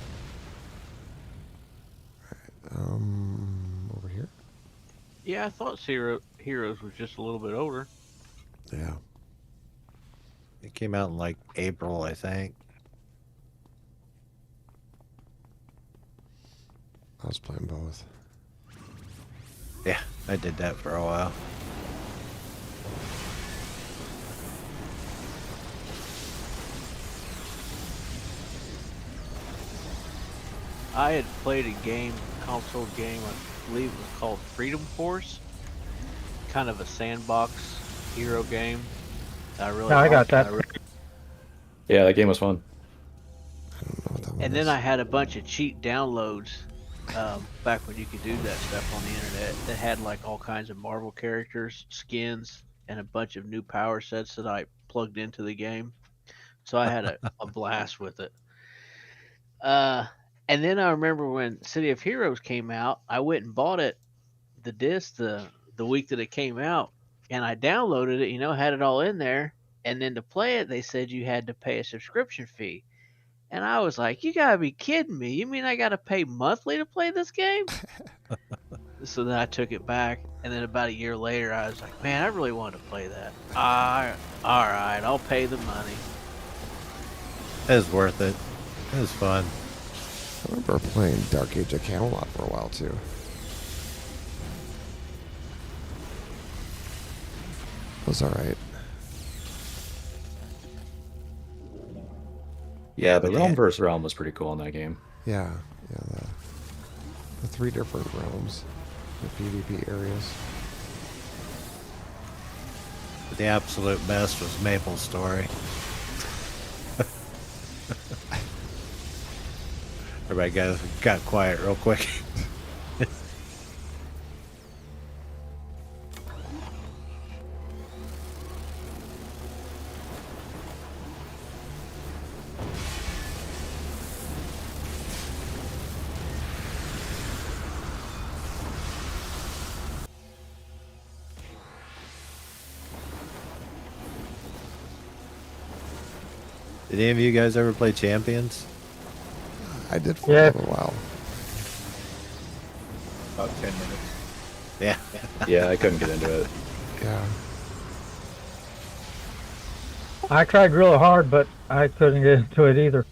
Over here. Yeah, I thought Heroes was just a little bit older. Yeah. It came out in like April, I think. I was playing both. Yeah, I did that for a while. I had played a console game, I believe it was called Freedom Force. Kind of a sandbox hero game. I really Yeah, I got liked. that. Yeah, that game was fun. I don't know what that one And is. then I had a bunch of cheat downloads back when you could do that stuff on the internet that had like all kinds of Marvel characters, skins, and a bunch of new power sets that I plugged into the game. So I had a blast with it. And then I remember when City of Heroes came out, I went and bought it, the disc, the week that it came out, and I downloaded it, had it all in there. And then to play it, they said you had to pay a subscription fee. And I was like, you gotta be kidding me. You mean I gotta pay monthly to play this game? So then I took it back. And then about a year later, I was like, man, I really wanted to play that. All right, I'll pay the money. It was worth it. It was fun. I remember playing Dark Age of Camelot for a while too. It was alright. Yeah, the Yeah. realm versus realm was pretty cool in that game. Yeah. Yeah. The three different realms, the PvP areas. But the absolute best was Maple Story. Everybody got quiet real quick. Did any of you guys ever play Champions? I did for Yeah. a little while. About 10 minutes. Yeah. Yeah, I couldn't get into it. Yeah. I tried real hard, but I couldn't get into it either.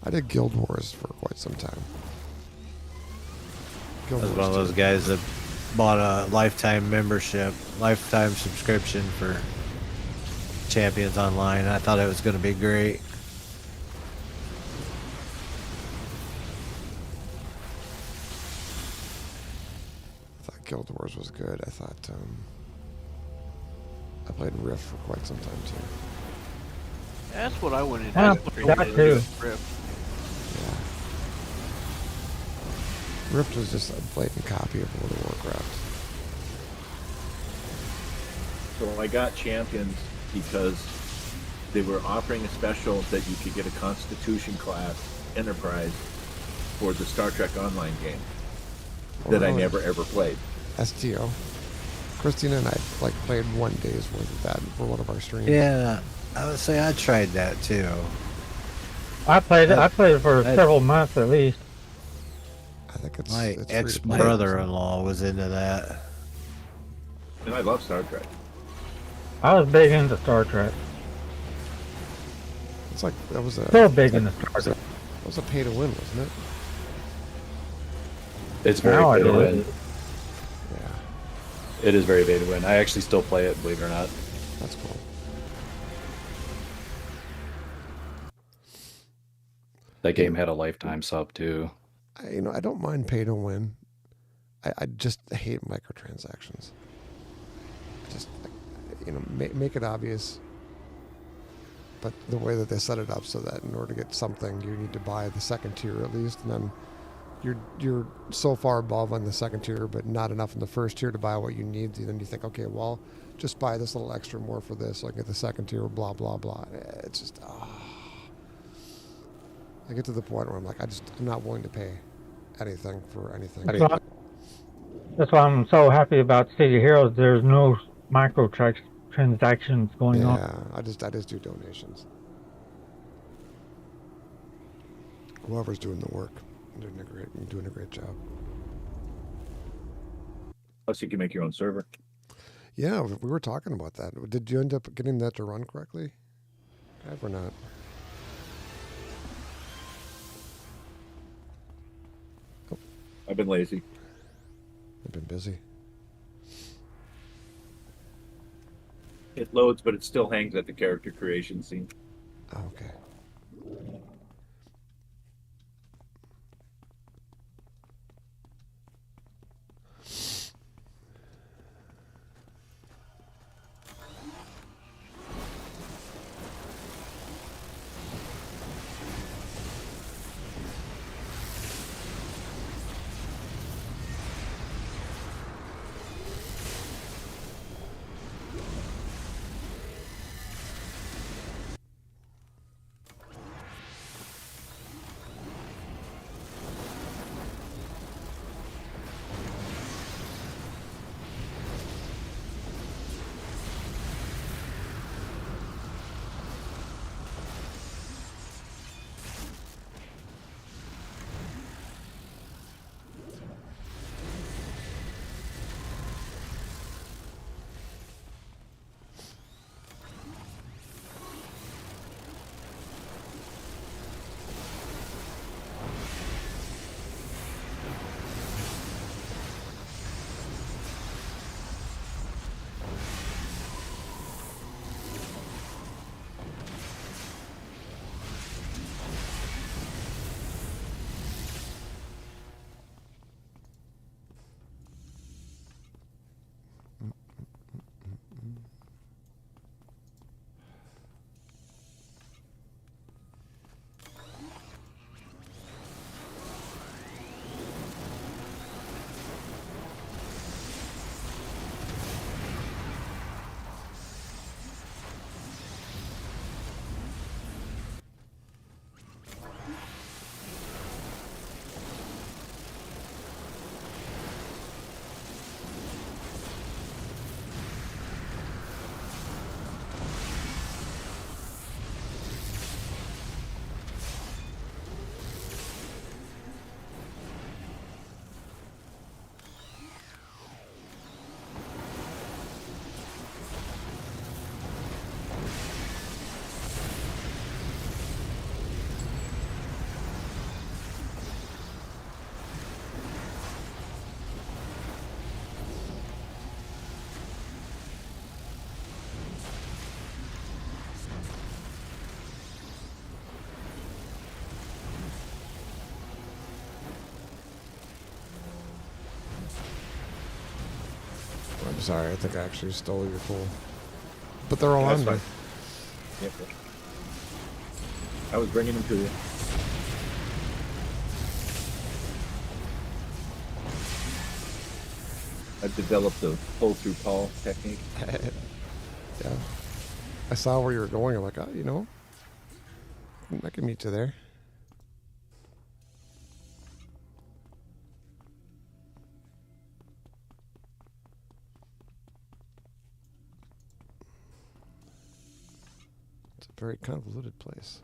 I did Guild Wars for quite some time. I Guild was Wars one of those 2. guys that bought a lifetime subscription for Champions Online. I thought it was going to be great. I thought Guild Wars was good. I thought I played Rift for quite some time too. That's what I went into. Yeah, Pretty that good too. Rift. Yeah. Rift was just a blatant copy of World of Warcraft. So I got Champions because they were offering a special that you could get a Constitution class Enterprise for the Star Trek Online game that I really? never ever played. STO. Christina and I played one day's worth of that for one of our streams. Yeah, I would say I tried that too. I played it. I played it for that- several months at least. I think it's My it's free to play. ex-brother-in-law was into that. And I love Star Trek. I was big into Star Trek. It's like that was a Still big into Star Trek. that was a pay to win, wasn't it? It's very Now pay to it win. is. Yeah, It is very pay to win. I actually still play it, believe it or not. that's cool. That game had a lifetime sub too. I don't mind pay to win. I just hate microtransactions. Just make it obvious. But the way that they set it up so that in order to get something, you need to buy the second tier at least, and then you're so far above on the second tier, but not enough in the first tier to buy what you need. Then you think, okay, well, just buy this little extra more for this, so I get the second tier. Blah blah blah. It's just, I get to the point where I'm like, I'm not willing to pay anything for anything. That's why I'm so happy about City Heroes. There's no microtransactions going on. Yeah, I just do donations. Whoever's doing the work, doing a great job. Plus, you can make your own server. Yeah, we were talking about that. Did you end up getting that to run correctly? Or not? I've been lazy. I've been busy. It loads, but it still hangs at the character creation scene. Oh, okay. I'm sorry, I think I actually stole your pool. But they're all That's on me. fine. Yep. I was bringing them to you. I've developed the pull-through Paul technique. Yeah. I saw where you were going. I'm like, I can meet you there. It's a very convoluted place.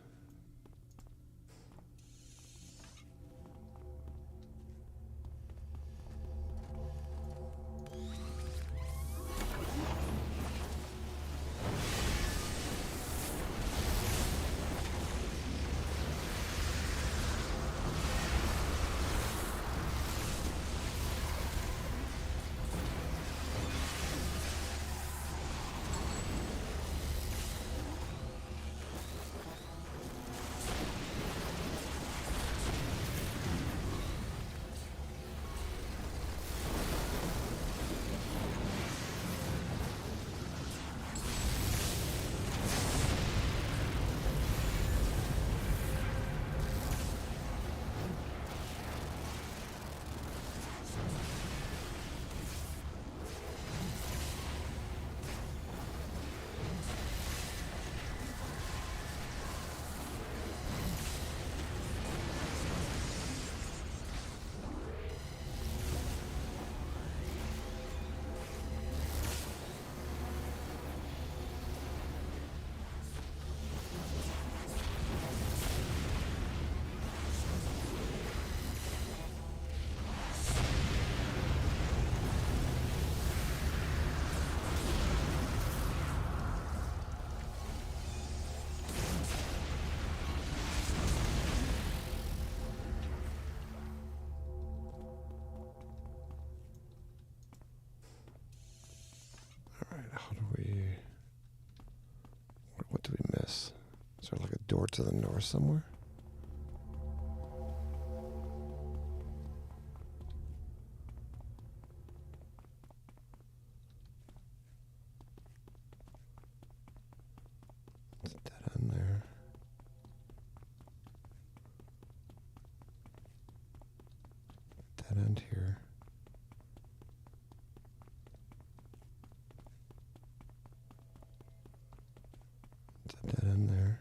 door to the north somewhere? It's a dead end there. Dead end here. It's a dead end there.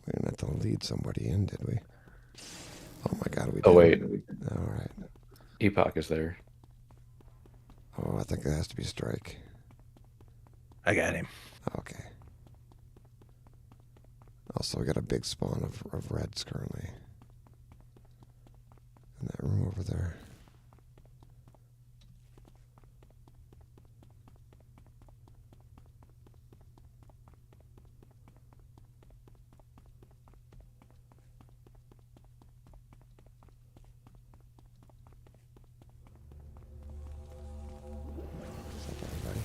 We didn't have to lead somebody in, did we? Oh my god, we did. Oh, wait. All right. Epoch is there. Oh, I think it has to be strike. I got him. Okay. Also, we got a big spawn of reds currently. In that room over there. What's up, everybody?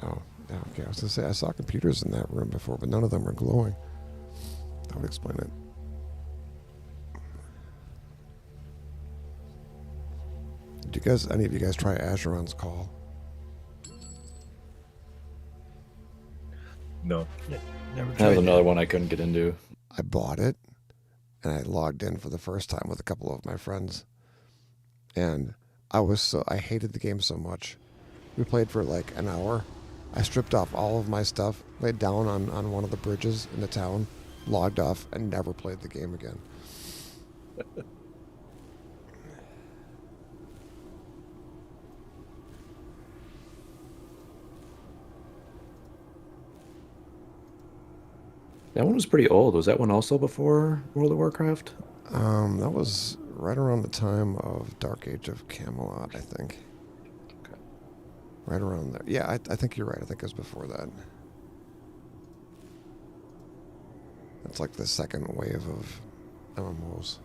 Oh, yeah, okay. I was gonna say I saw computers in that room before, but none of them were glowing. That would explain it. Did you guys, any of you guys try Acheron's Call? No. Never That tried was another one I couldn't get into. I bought it, and I logged in for the first time with a couple of my friends, and I hated the game so much. We played for like an hour. I stripped off all of my stuff, laid down on one of the bridges in the town, logged off, and never played the game again. That one was pretty old. Was that one also before World of Warcraft? That was right around the time of Dark Age of Camelot, I think. Okay. Right around there. Yeah, I think you're right. I think it was before that. It's like the second wave of MMOs.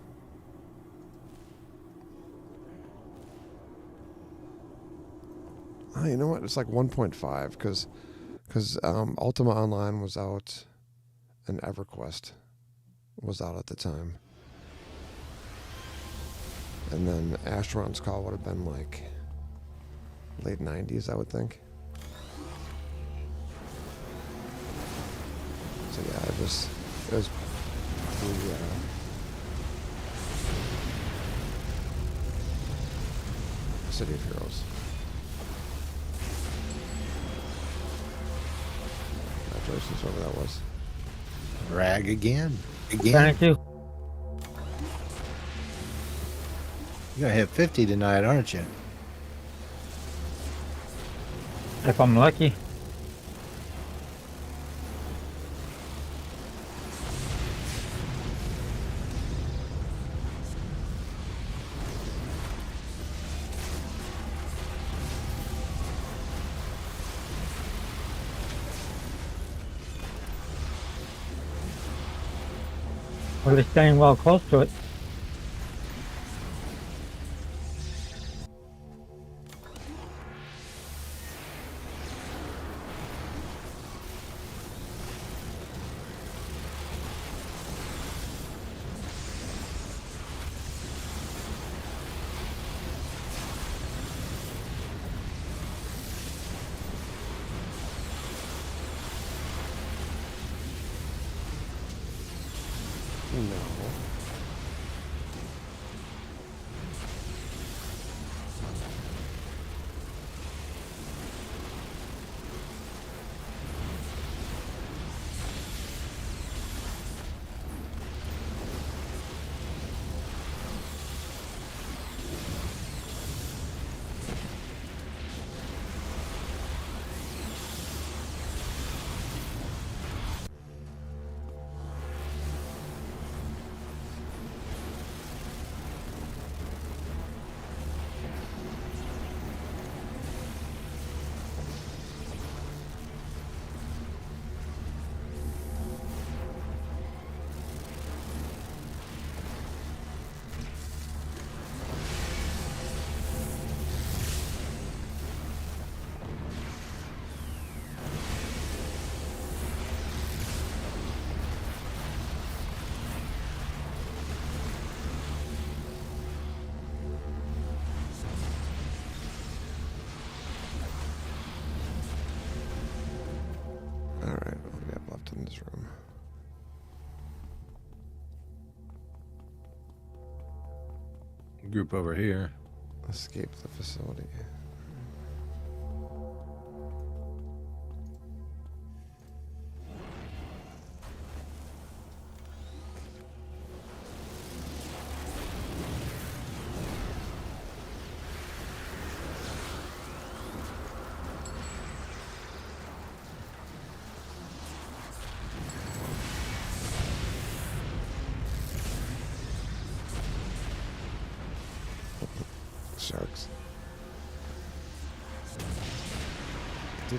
Oh, you know what? It's like 1.5 because Ultima Online was out and EverQuest was out at the time. And then Acheron's Call would have been like late 90s, I would think. So yeah, it was the City of Heroes. Congratulations, whoever that was. Rag again. Thank you. You're gonna hit 50 tonight, aren't you? If I'm lucky. We're staying well close to it. No. weapons room. Group over here. Escape the facility. Sharks. Do.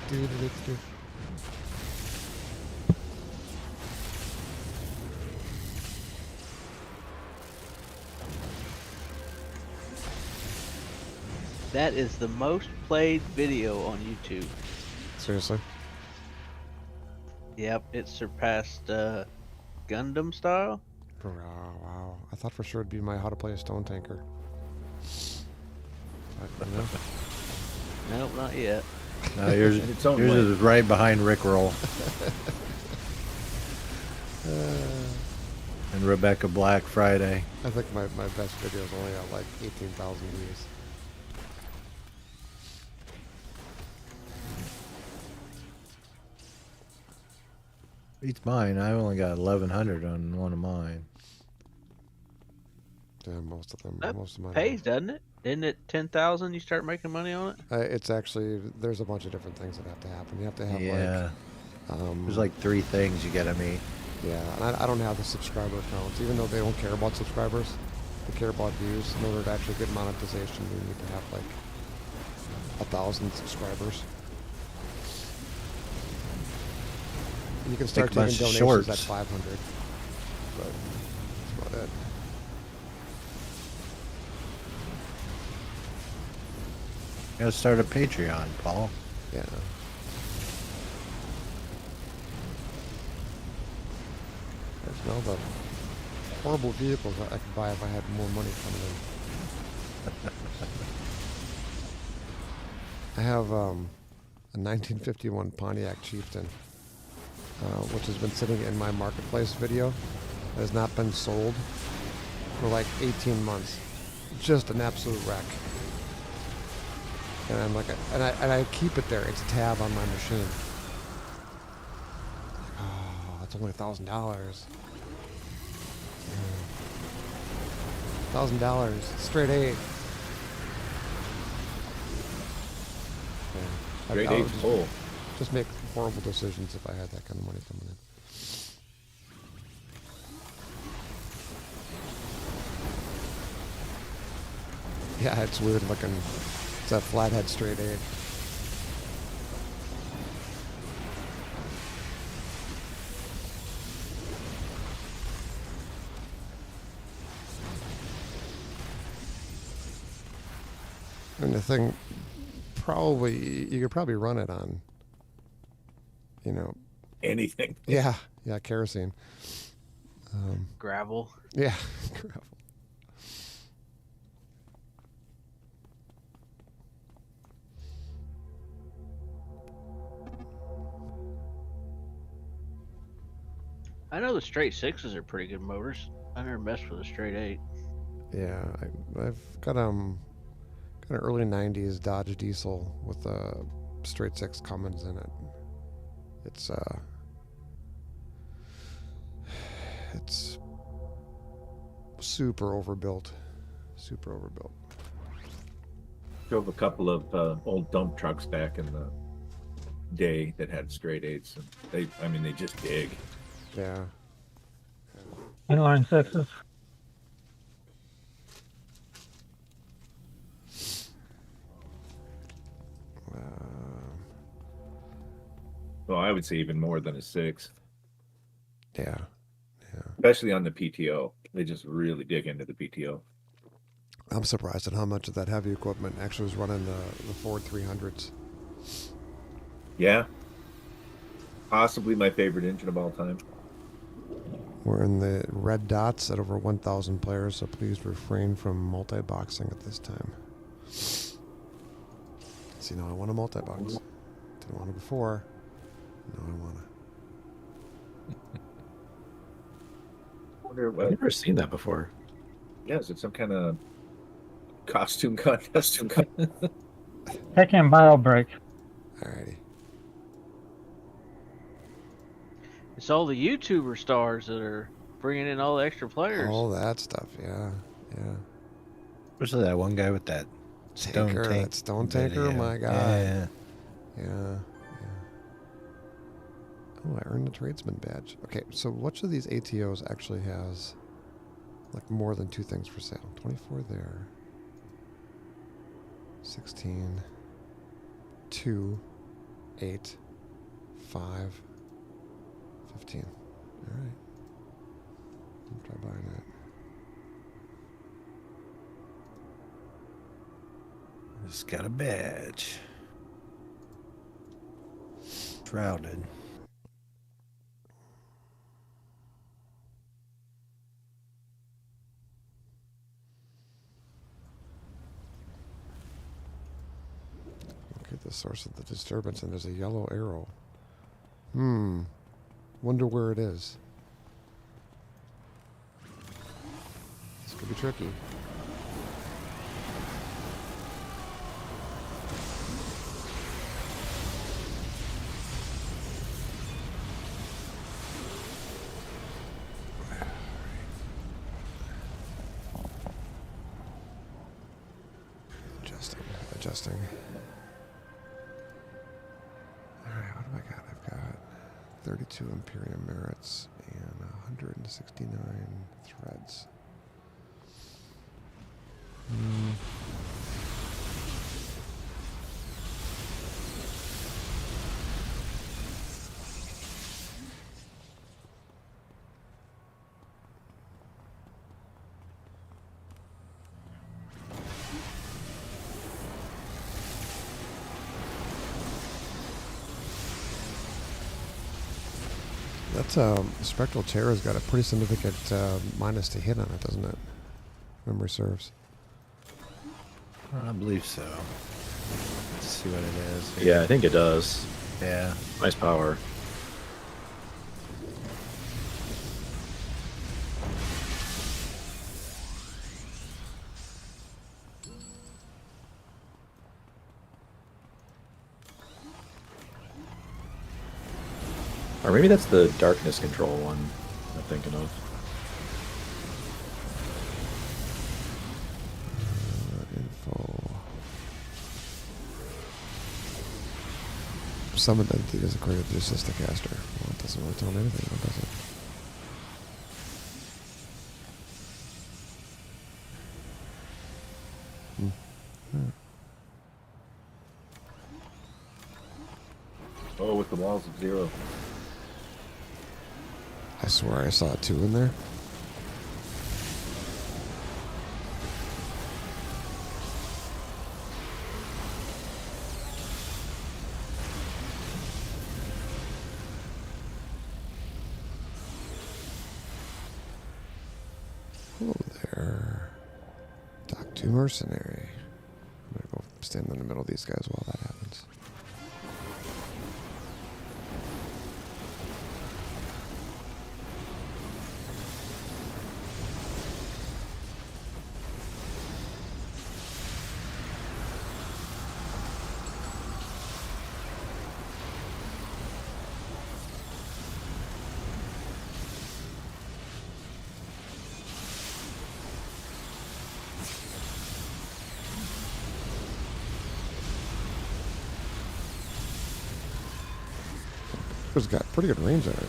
That is the most played video on YouTube. Seriously? Yep, it surpassed Gundam style. Wow. I thought for sure it'd be my how to play a stone tanker. But, no. Nope, not yet. No, yours, In its own yours way. is right behind Rickroll and Rebecca Black Friday. I think my best videos only got like 18,000 views. Beats mine. I only got 1,100 on one of mine. Yeah, most of them. That Most of mine. pays, doesn't it? Isn't it 10,000? You start making money on it. It's actually there's a bunch of different things that have to happen. You have to have Yeah. like There's like 3 things you gotta meet. yeah, and I don't have the subscriber counts, even though they don't care about subscribers. They care about views. In order to actually get monetization, you need to have like 1,000 subscribers. And you can start Make a taking bunch of donations shorts. at 500, but that's about it. You gotta start a Patreon, Paul. Yeah. There's no the horrible vehicles that I could buy if I had more money coming in. I have a 1951 Pontiac Chieftain, which has been sitting in my marketplace video. It has not been sold for like 18 months. Just an absolute wreck. And I'm like, and I keep it there. It's a tab on my machine. Like, oh, that's only $1,000. $1,000, straight 8. Yeah. Grade I would 8 full. just make horrible decisions if I had that kind of money coming in. Yeah, it's weird looking. It's that flathead straight 8. And the thing, probably, you could probably run it on, you know, Anything. yeah, kerosene. Gravel. Yeah, gravel. I know the straight 6s are pretty good motors. I never messed with a straight 8. Yeah, I've got an early '90s Dodge Diesel with a straight 6 Cummins in it. It's super overbuilt. Super overbuilt. Drove a couple of old dump trucks back in the day that had straight 8s, and they just dig. Yeah. Inline 6s. Well, I would say even more than a 6, Yeah. especially on the PTO. They just really dig into the PTO. I'm surprised at how much of that heavy equipment actually was running the Ford 300s. Yeah. Possibly my favorite engine of all time. We're in the red dots at over 1,000 players, so please refrain from multi-boxing at this time. See, now I want to multi-box. Didn't want to before. Now I want to. wonder I've what. never seen that before. Yeah, is it some kind of costume contest? Taking bio break. Alrighty. It's all the YouTuber stars that are bringing in all the extra players. All that stuff, yeah. Yeah. Especially that one guy with that stone Tanker, tank. that stone tanker, video. my god. Yeah. Yeah. Oh, I earned a tradesman badge. Okay, so which of these ATOs actually has like more than 2 things for sale? 24 there. 16. 2. 8. 5. 15. Alright. I'll try buying that. Just got a badge. Shrouded. Look at the source of the disturbance, and there's a yellow arrow. Wonder where it is. This could be tricky. Adjusting. Alright, what have I got? I've got 32 Imperium merits and 169 threads. That Spectral Terror's got a pretty significant minus to hit on it, doesn't it? Memory serves. I believe so. Let's see what it is. Yeah, I think it does. Yeah. Nice power. Or maybe that's the darkness control one I'm thinking of. Info. Summoned entity is according to Solicitation. Well, it doesn't really tell me anything, does it? Oh, with the walls of 0. I swear I saw a 2 in there. Hello there. Doc 2 mercenary. I'm gonna go stand in the middle of these guys while that happens. It's got pretty good range on it.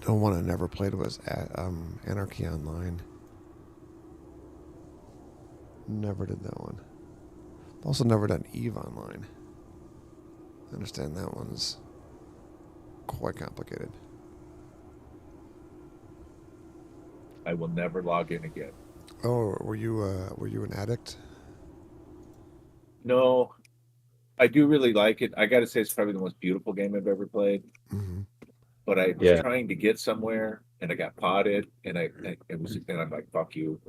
The one I never played was at Anarchy Online. Never did that one. Also never done Eve Online. I understand that one's quite complicated. I will never log in again. Oh, were you an addict? No, I do really like it. I got to say, it's probably the most beautiful game I've ever played. Mm-hmm. but I was Yeah. trying to get somewhere and I got potted and and I'm like, fuck you.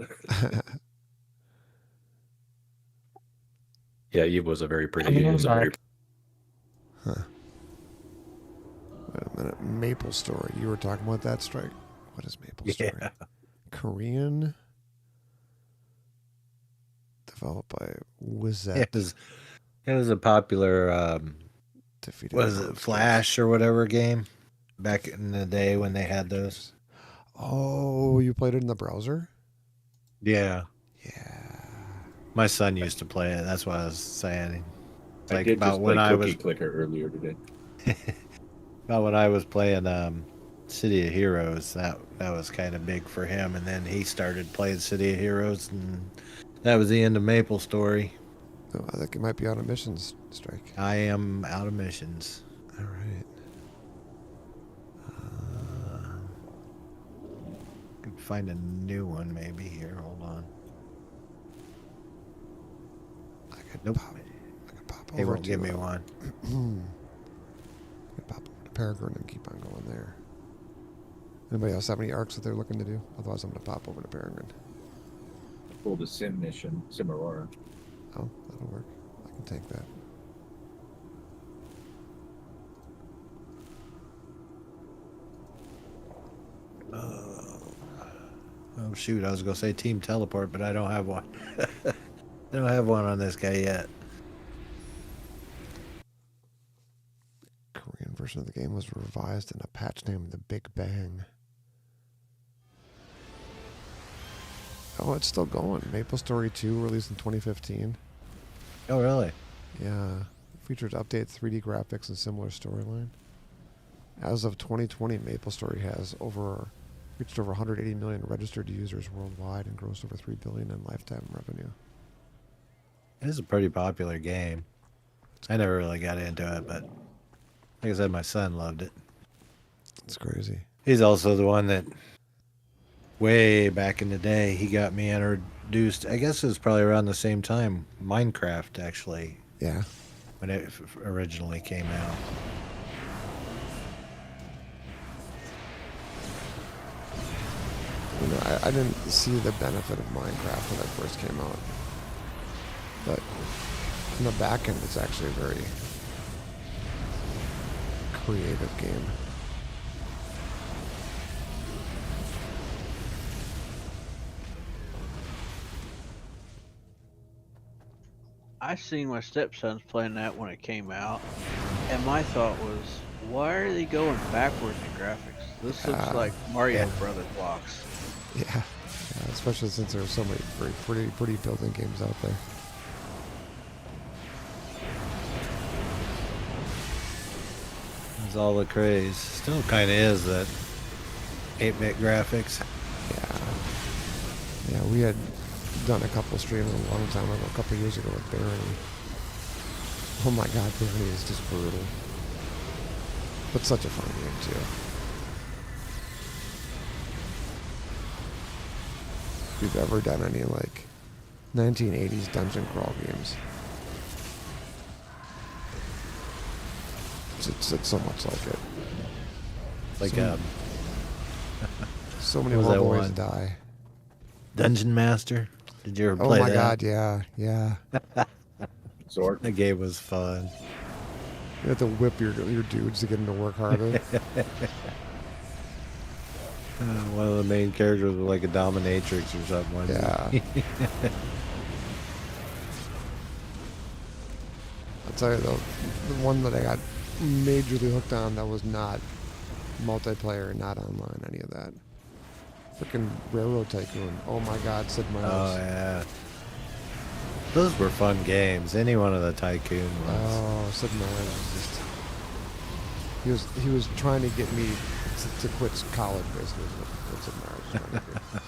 Yeah, Eve was a very pretty. I'm Eve was a very back. Huh. Wait a minute. Maple Story. You were talking about that, Strike? What is Maple Story? Yeah. Korean. Developed by Wizet. It was a popular Defeated was it monsters. Flash or whatever game back in the day when they had those. Oh, you played it in the browser? Yeah. Yeah. My son used to play it. That's what I was saying. I Like did about just when play I Cookie was Clicker earlier today. about when I was playing City of Heroes. That was kind of big for him, and then he started playing City of Heroes, and that was the end of Maple Story. Oh, I think it might be out of missions, Strike. I am out of missions. All right. Could find a new one maybe here. Hold on. I could Nope. pop over They won't to, give me one. I could pop over to Peregrine and keep on going there. Anybody else have any arcs that they're looking to do? Otherwise, I'm going to pop over to Peregrine. Pulled a sim mission, Sim Aurora. Oh, that'll work. I can take that. Oh shoot, I was gonna say Team Teleport, but I don't have one. I don't have one on this guy yet. Korean version of the game was revised in a patch named The Big Bang. Oh, it's still going. Maple Story 2 released in 2015. Oh really? Yeah. Features updated 3D graphics and similar storyline. As of 2020, Maple Story has reached over 180 million registered users worldwide and grossed over $3 billion in lifetime revenue. It is a pretty popular game. I never really got into it, but like I said, my son loved it. It's crazy. He's also the one that way back in the day he got me introduced. I guess it was probably around the same time Minecraft actually, Yeah. when it originally came out. You know, I didn't see the benefit of Minecraft when it first came out. But in the back end, it's actually a very creative game. I seen my stepsons playing that when it came out, and my thought was, why are they going backwards in graphics? This looks like Mario Brothers blocks. Yeah. Especially since there are so many very pretty building games out there. It's all the craze. Still kind of is that 8-bit graphics. Yeah, we had done a couple streams a long time ago, a couple years ago with Barony. Oh my god, Barony is just brutal. But such a fun game too. If you've ever done any like 1980s dungeon crawl games, it's so much like it. Like So many what was that horrible ways one? to die. Dungeon Master. Did you ever Oh play my that? god, yeah. Zork. The game was fun. You have to whip your dudes to get them to work harder. One of the main characters was like a dominatrix or something. Wasn't Yeah. he? I'll tell you though, the one that I got majorly hooked on that was not multiplayer, not online, any of that. Freaking Railroad Tycoon. Oh my god, Sid Meier's. Oh yeah. Those were fun games. Any one of the Tycoon ones. Oh, Sid Meier's was just... He was trying to get me to quit college, basically, is what Sid Meier's was trying to do.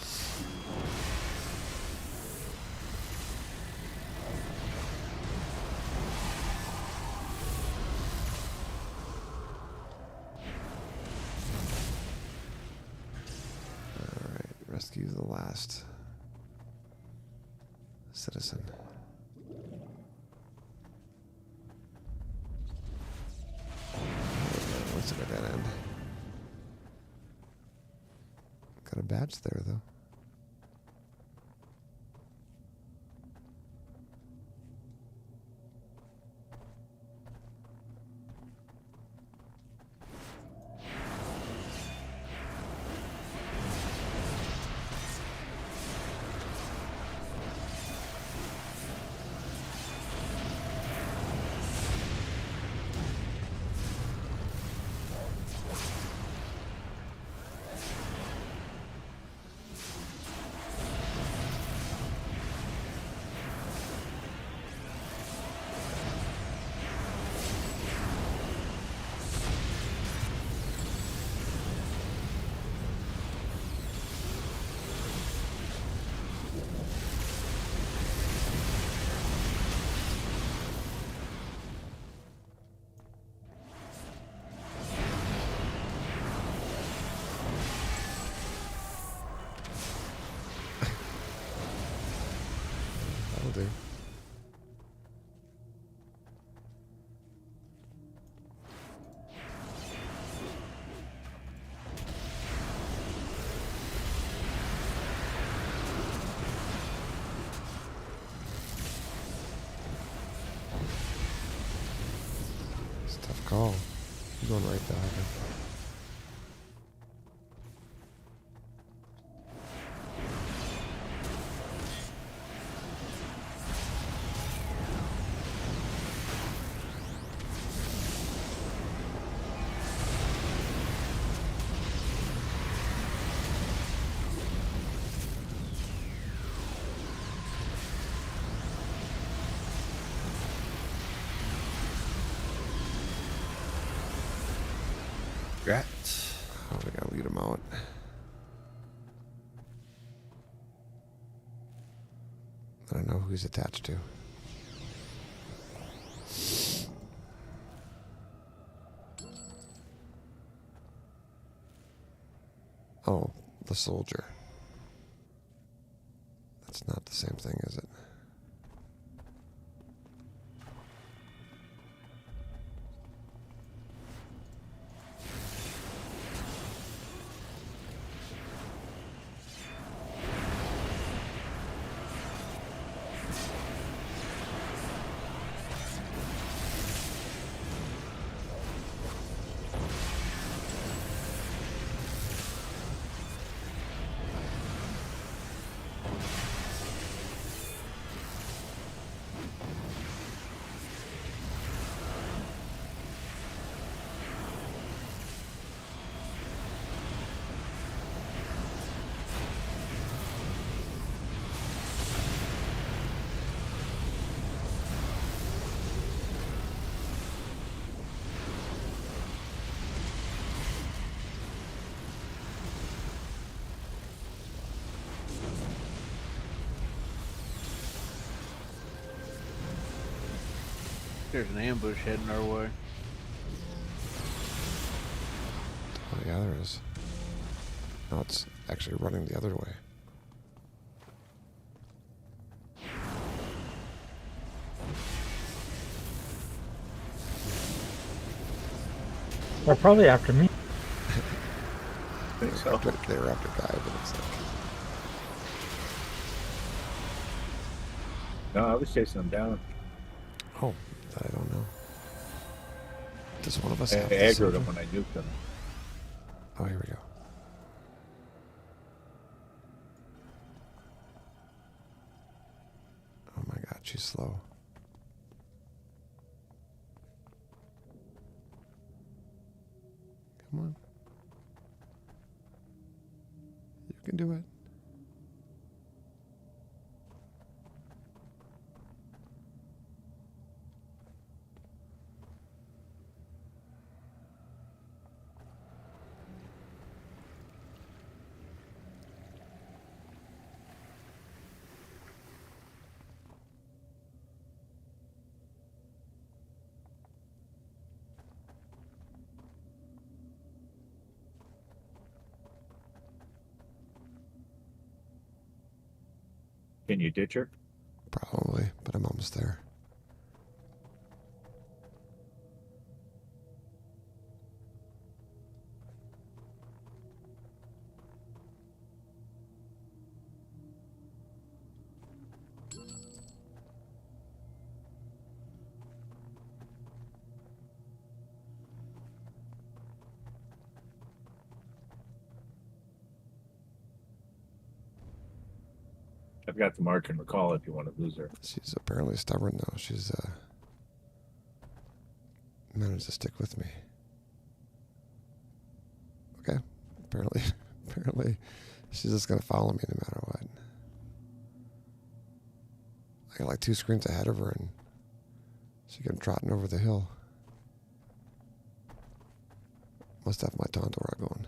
Rescue the last citizen. What's it at that end? Got a badge there, though. That'll do. It's a tough call. I'm going right back. Congrats. Oh, we gotta lead him out. I don't know who he's attached to. Oh, the soldier. That's not the same thing, is it? There's an ambush heading our way. Oh, yeah, there is. No, it's actually running the other way. They're probably after me. I think so. They were after Guy, but it's like... No, I was chasing them down. Oh, that I don't know. Does one of us I have the aggroed silver? them when I nuked them. Oh, here we go. Oh my god, she's slow. Come on. You can do it. Can you ditch her? Probably, but I'm almost there. I've got the mark and recall if you want to lose her. She's apparently stubborn though. She's managed to stick with me. Okay. Apparently she's just gonna follow me no matter what. I got like 2 screens ahead of her and she came trotting over the hill. Must have my Tondora going.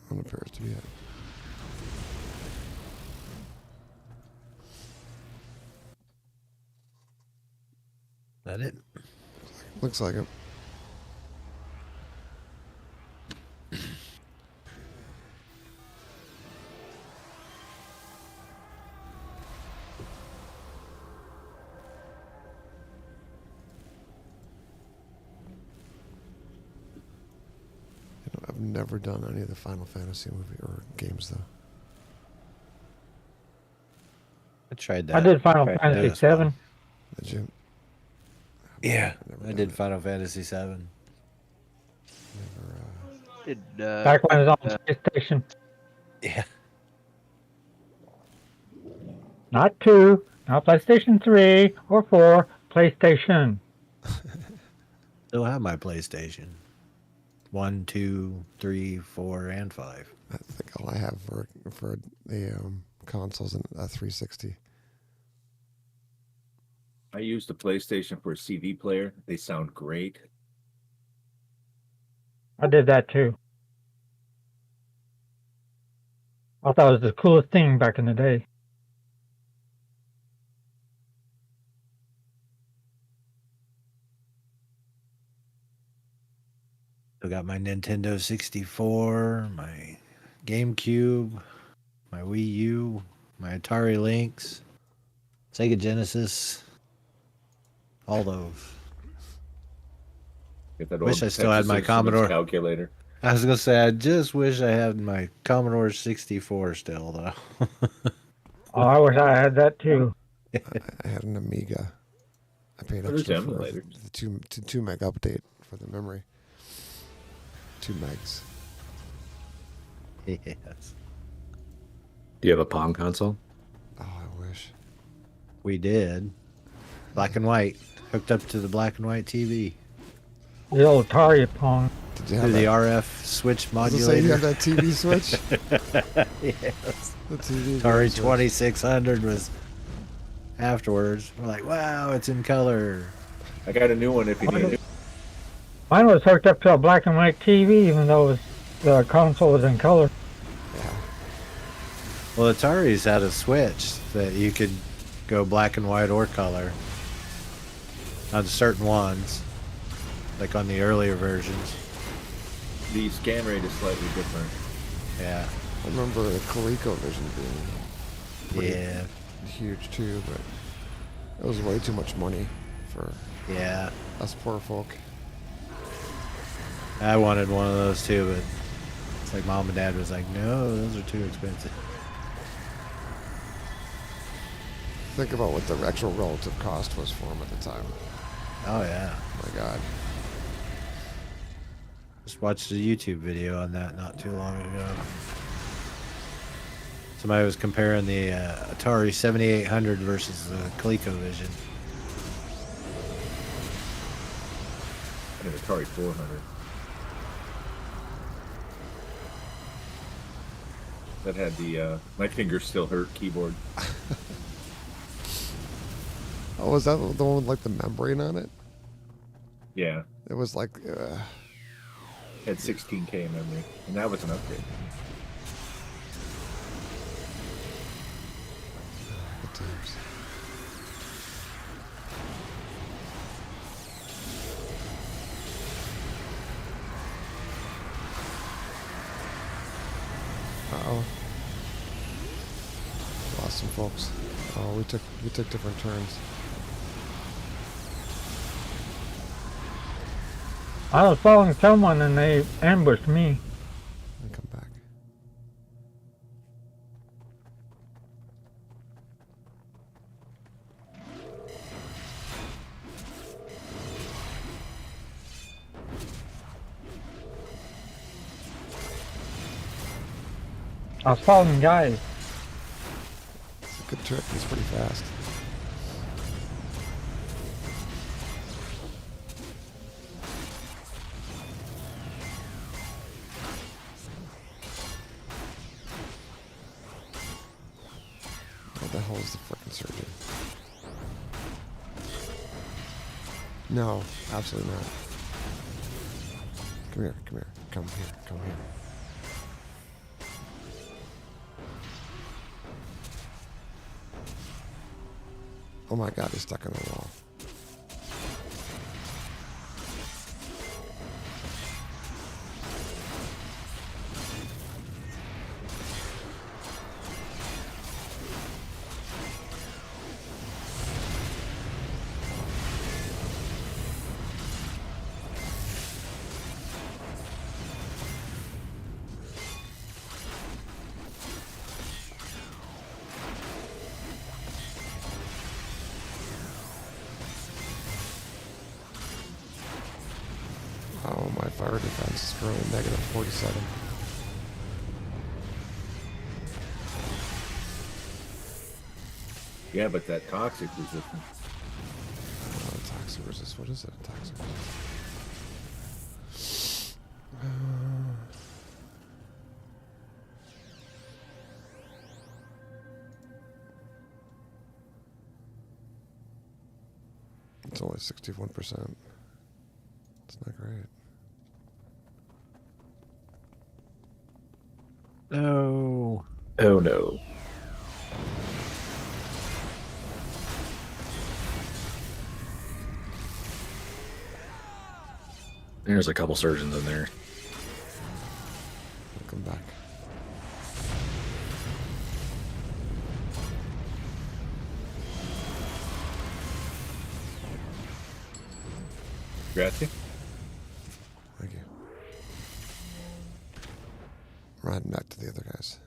One appears to be it. That it? Looks like it. I've never done any of the Final Fantasy movie or games though. I tried that. I did Final Tried Fantasy this one. 7. Did you? Yeah, Never I done did it. Final Fantasy 7. Never, Did Back when it was on PlayStation. Yeah. Not 2, not PlayStation 3 or 4, PlayStation. Still have my PlayStation. 1, 2, 3, 4, and 5. I think all I have for the consoles and a 360. I use the PlayStation for a CD player. They sound great. I did that too. I thought it was the coolest thing back in the day. Still got my Nintendo 64, my GameCube, my Wii U, my Atari Lynx, Sega Genesis, all those. Get that Wish old I still had Texas my Instruments Commodore. calculator. I was gonna say, I just wish I had my Commodore 64 still, though. Oh, I wish I had that too. I had an Amiga. I paid What is extra for emulator? the 2 meg update for the memory. 2 megs. Yes, Do you have a Pong console? Oh, I wish. we did. Black and white, hooked up to the black and white TV. The old Atari Pong. Did you Through have the that? RF switch I was gonna say, you modulator. have that TV switch? Yes. The TV Atari switch. 2600 was afterwards. We're like, wow, it's in color. I got a new one if you need it. Mine was hooked up to a black and white TV, even though it was, the console was in color. Yeah. Well, Atari's had a switch that you could go black and white or color on certain ones, like on the earlier versions. The scan rate is slightly different. Yeah. I remember the ColecoVision being Yeah. huge too, but it was way too much money for Yeah. us poor folk. I wanted one of those too, but it's like mom and dad was like, no, those are too expensive. Think about what the actual relative cost was for them at the time. Oh, yeah. Oh my God. Just watched a YouTube video on that not too long ago. Somebody was comparing the Atari 7800 versus the ColecoVision. I had an Atari 400. that had the my fingers still hurt keyboard. Oh, was that the one with like the membrane on it? Yeah, It was like, had 16K memory, and that was an upgrade. good times. Uh-oh. Lost some folks. Oh, we took different turns. I was following someone and they ambushed me. And come back. I was following guys. It's a good trick. He's pretty fast. What the hell is the frickin' surgeon? No, absolutely not. Come here, come here, come here, come here. Oh my god, he's stuck on the wall. Oh, my fire defense is currently negative 47. Yeah, but that toxic resistance. Toxic resist. What is it? Toxic resist. It's only 61%. It's not great. No. Oh no. There's a couple surgeons in there. I'll come back. Grazie. Thank you. Riding back to the other guys.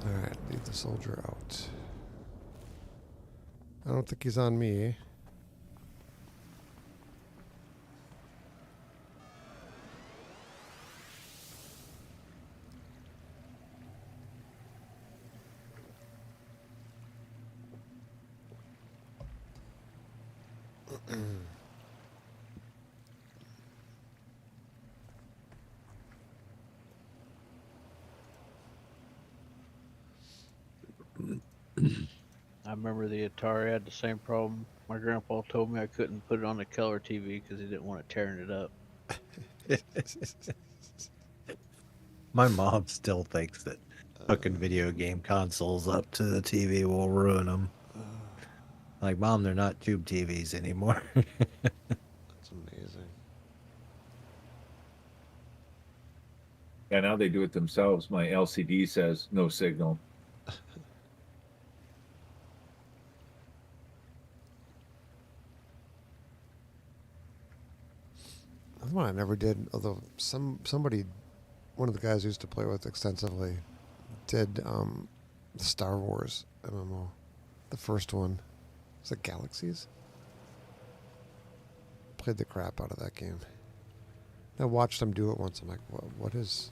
Alright, leave the soldier out. I don't think he's on me. I remember the Atari had the same problem. My grandpa told me I couldn't put it on the color TV because he didn't want it tearing it up. My mom still thinks that hooking video game consoles up to the TV will ruin them. Like, Mom, they're not tube TVs anymore. That's amazing. Yeah, now they do it themselves. My LCD says no signal. one I never did, although somebody, one of the guys I used to play with extensively, did the Star Wars MMO, the first one. Was it Galaxies? Played the crap out of that game. I watched him do it once. I'm like, what is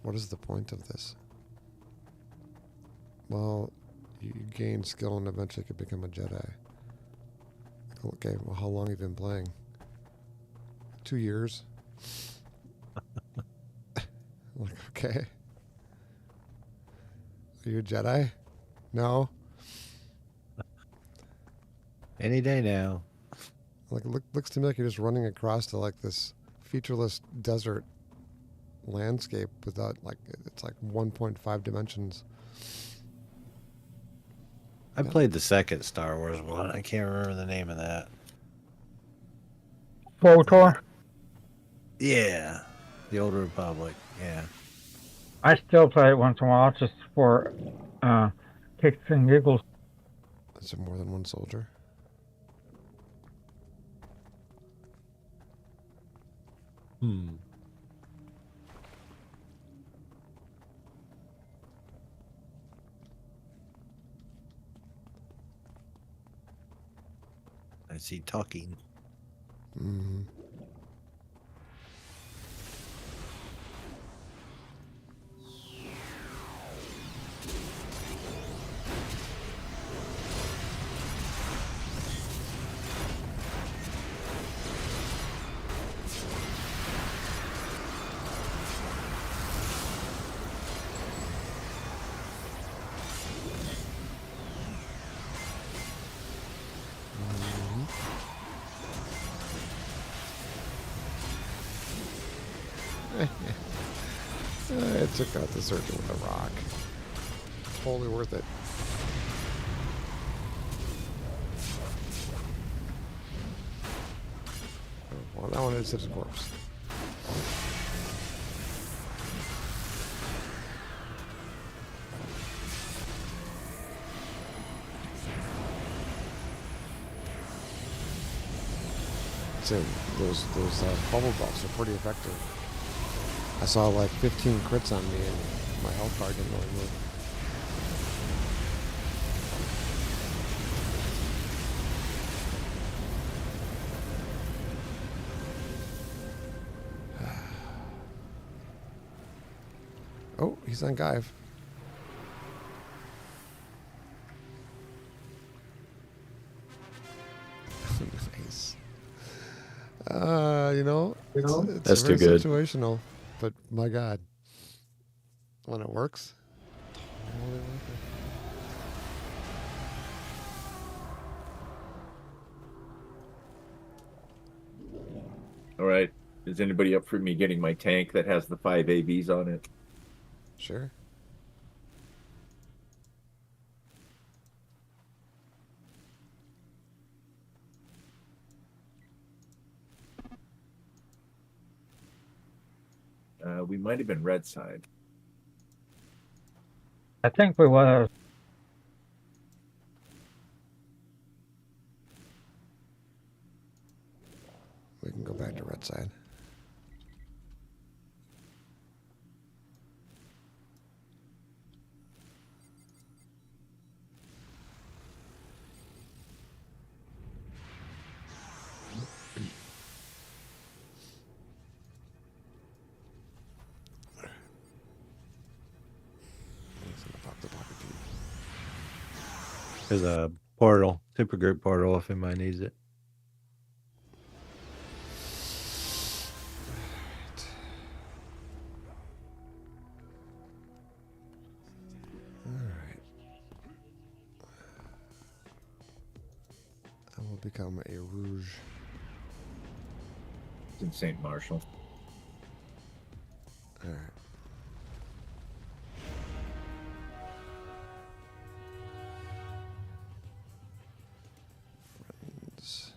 the point of this? Well, you gain skill and eventually could become a Jedi. Okay, well, how long have you been playing? 2 years. I'm like, okay. Are you a Jedi? No. Any day now. Like, looks to me like you're just running across to like this featureless desert landscape without like it's like 1.5 dimensions. I played the second Star Wars one. I can't remember the name of that. KOTOR. Yeah, the Old Republic. Yeah. I still play it once in a while just for kicks and giggles. Is there more than one soldier? I see talking. Mm-hmm. It took out the surgeon with a rock. Totally worth it. Oh, well, that one is his corpse. So those bubble buffs are pretty effective. I saw like 15 crits on me and my health bar didn't really move. Oh, he's on Gaive. Nice. You know, it's That's very too good. situational, but my God, when it works, totally worth it. All right. Is anybody up for me getting my tank that has the 5 AVs on it? Sure. We might have been red side. I think we was. We can go back to red side. There's a portal, supergroup portal, if anybody needs it. Alright. I will become a Rouge. It's in St. Marshall. Alright. Friends.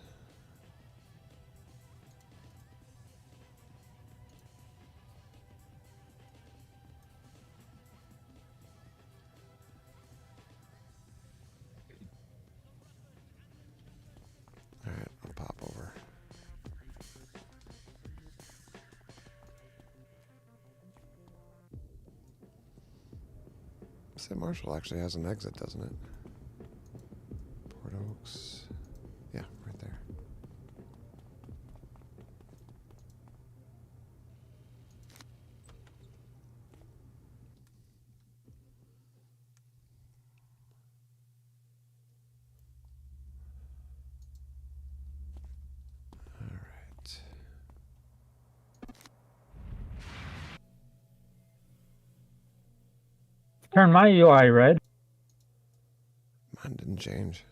Alright, I'll pop over. say Marshall actually has an exit, doesn't it? Port Oaks. Yeah, right there. All right. Turn my UI red. Mine didn't change.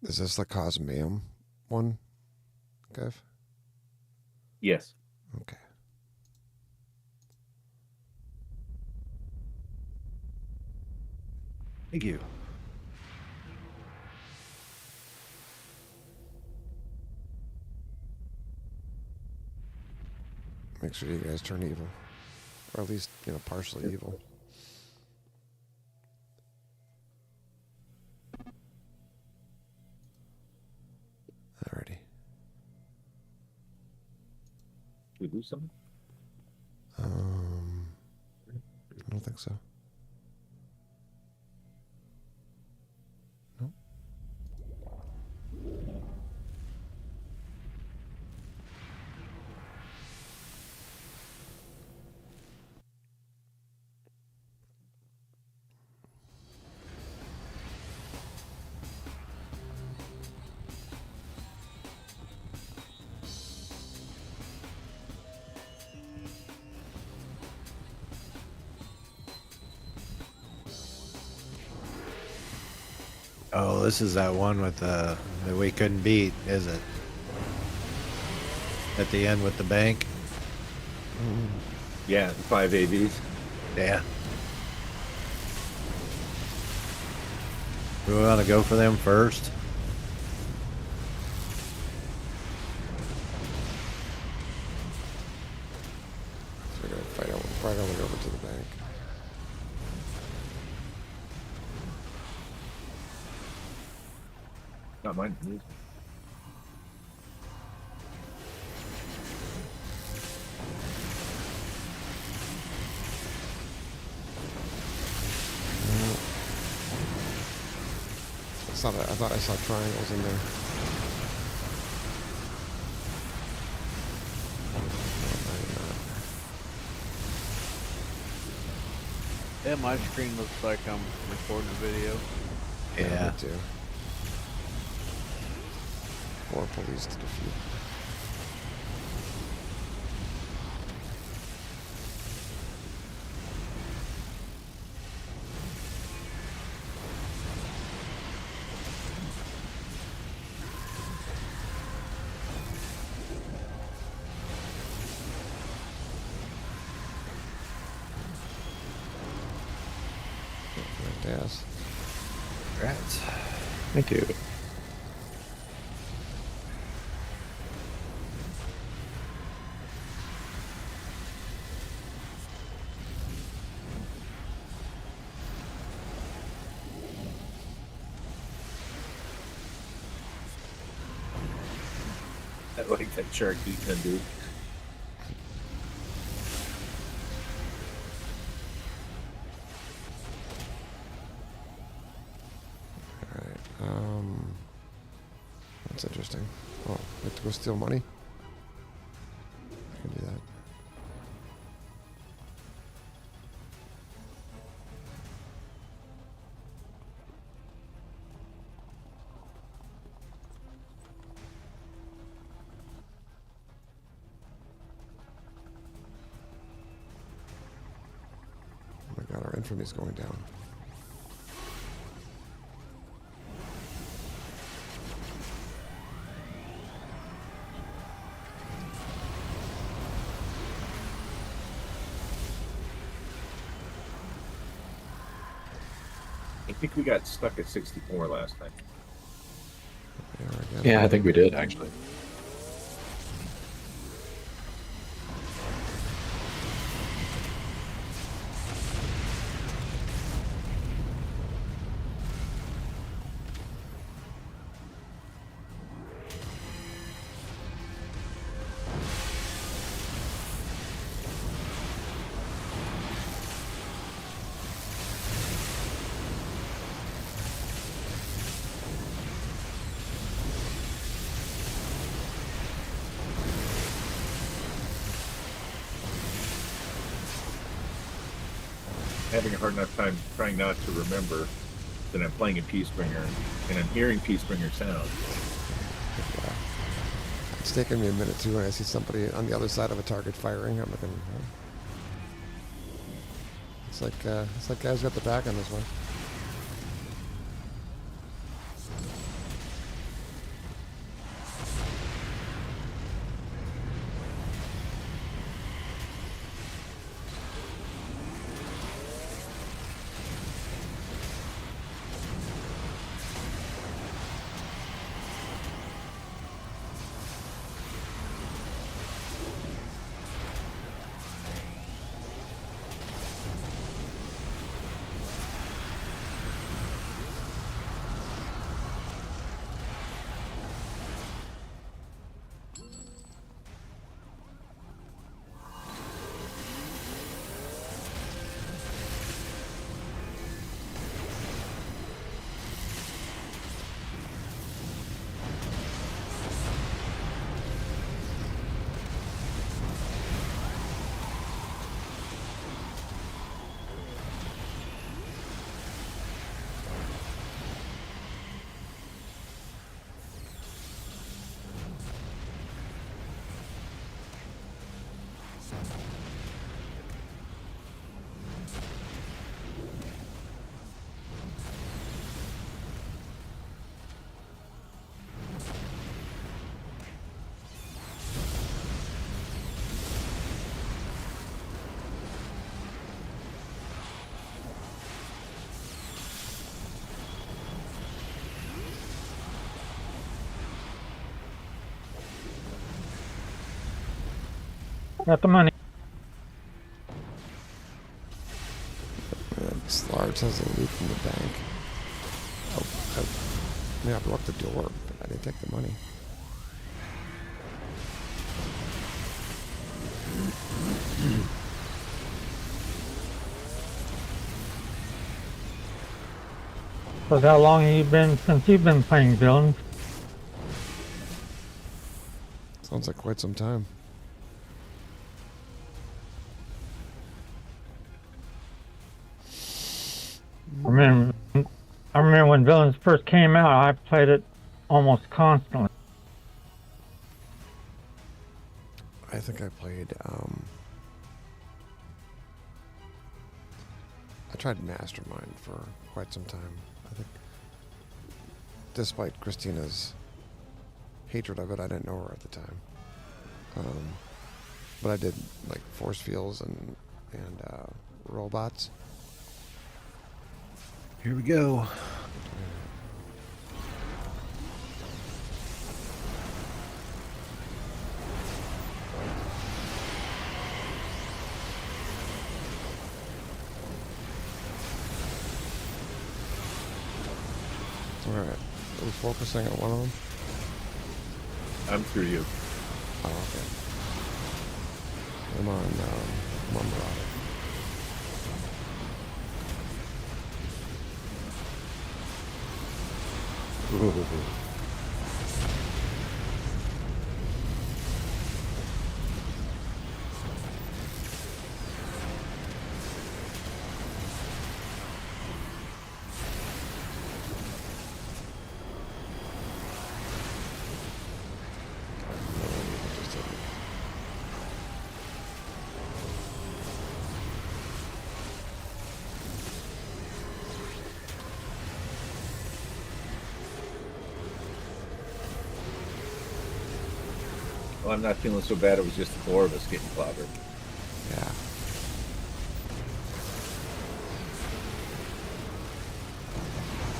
Is this the Cosmeum one, Kev? Yes. Okay. Thank you. Make sure you guys turn evil. Or at least, partially evil. Alrighty. We do something? I don't think so. Nope. Oh, this is that one with that we couldn't beat, is it? At the end with the bank? Yeah, the 5 AVs. Yeah. Do we want to go for them first? So we're going to fight all the way over to the bank. Not mine. Please. I thought I saw triangles in there. Yeah, my screen looks like I'm recording a video. Yeah. Me too. 4 police to defeat. Yes. Congrats. Thank you. I like that Cherokee can do. Alright, that's interesting. Oh, I have to go steal money? I can do that. Oh my god, our infamy's going down. I think we got stuck at 64 last time. We are again. Yeah, I think we did actually. having a hard enough time trying not to remember that I'm playing a Peacebringer and I'm hearing Peacebringer sound. Yeah. It's taken me a minute too when I see somebody on the other side of a target firing. I'm looking. It's like guys got the back on this one. Got the money. Slarge has a loot in the bank. I blocked the door, but I didn't take the money. So how long have you been since you've been playing villains? Sounds like quite some time. I remember when villains first came out, I played it almost constantly. I think I played, I tried Mastermind for quite some time. I think, despite Christina's hatred of it, I didn't know her at the time. But I did, like, force fields and robots. Here we go. Alright. Are we focusing on one of them? I'm through you. Oh, okay. I'm on Marauder. Ooh. Well, I'm not feeling so bad. It was just the four of us getting clobbered. Yeah.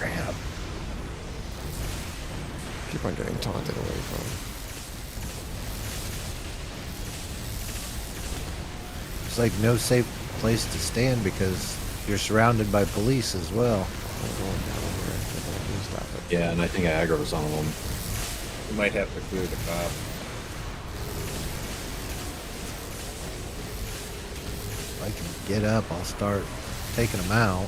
Crap. Keep on getting taunted away from. It's like no safe place to stand because you're surrounded by police as well. I'm going down over here. I don't stop it. Yeah, and I think I aggroed some of them. We might have to clear the cop. If I can get up, I'll start taking them out.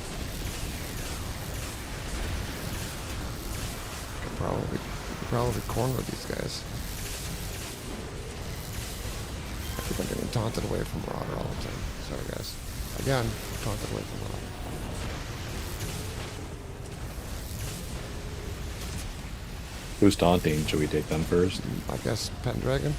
We could probably corner these guys. I keep on getting taunted away from Marauder all the time. Sorry, guys. Again, taunted away from the light. Who's taunting? Should we take them first? I guess Pendragon.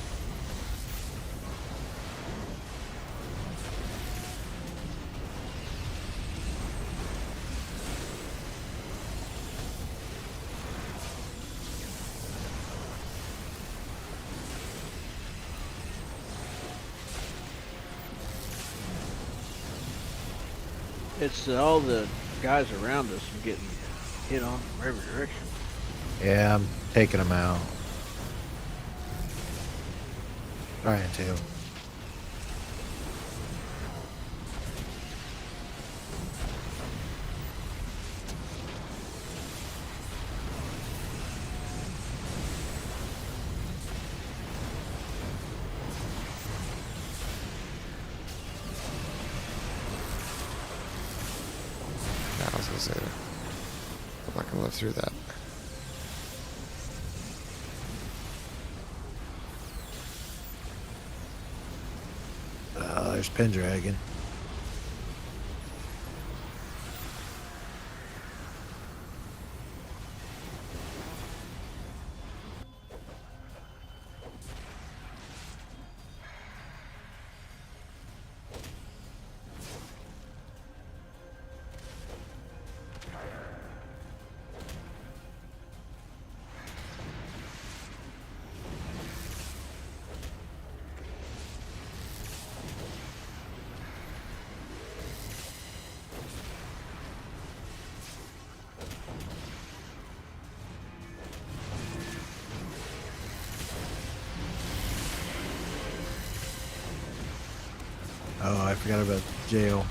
It's all the guys around us are getting hit on from every direction. Yeah, I'm taking them out. Trying to. Yeah, I was gonna say that. I'm not gonna live through that. There's Pendragon. Oh, I forgot about jail.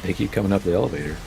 They keep coming up the elevator.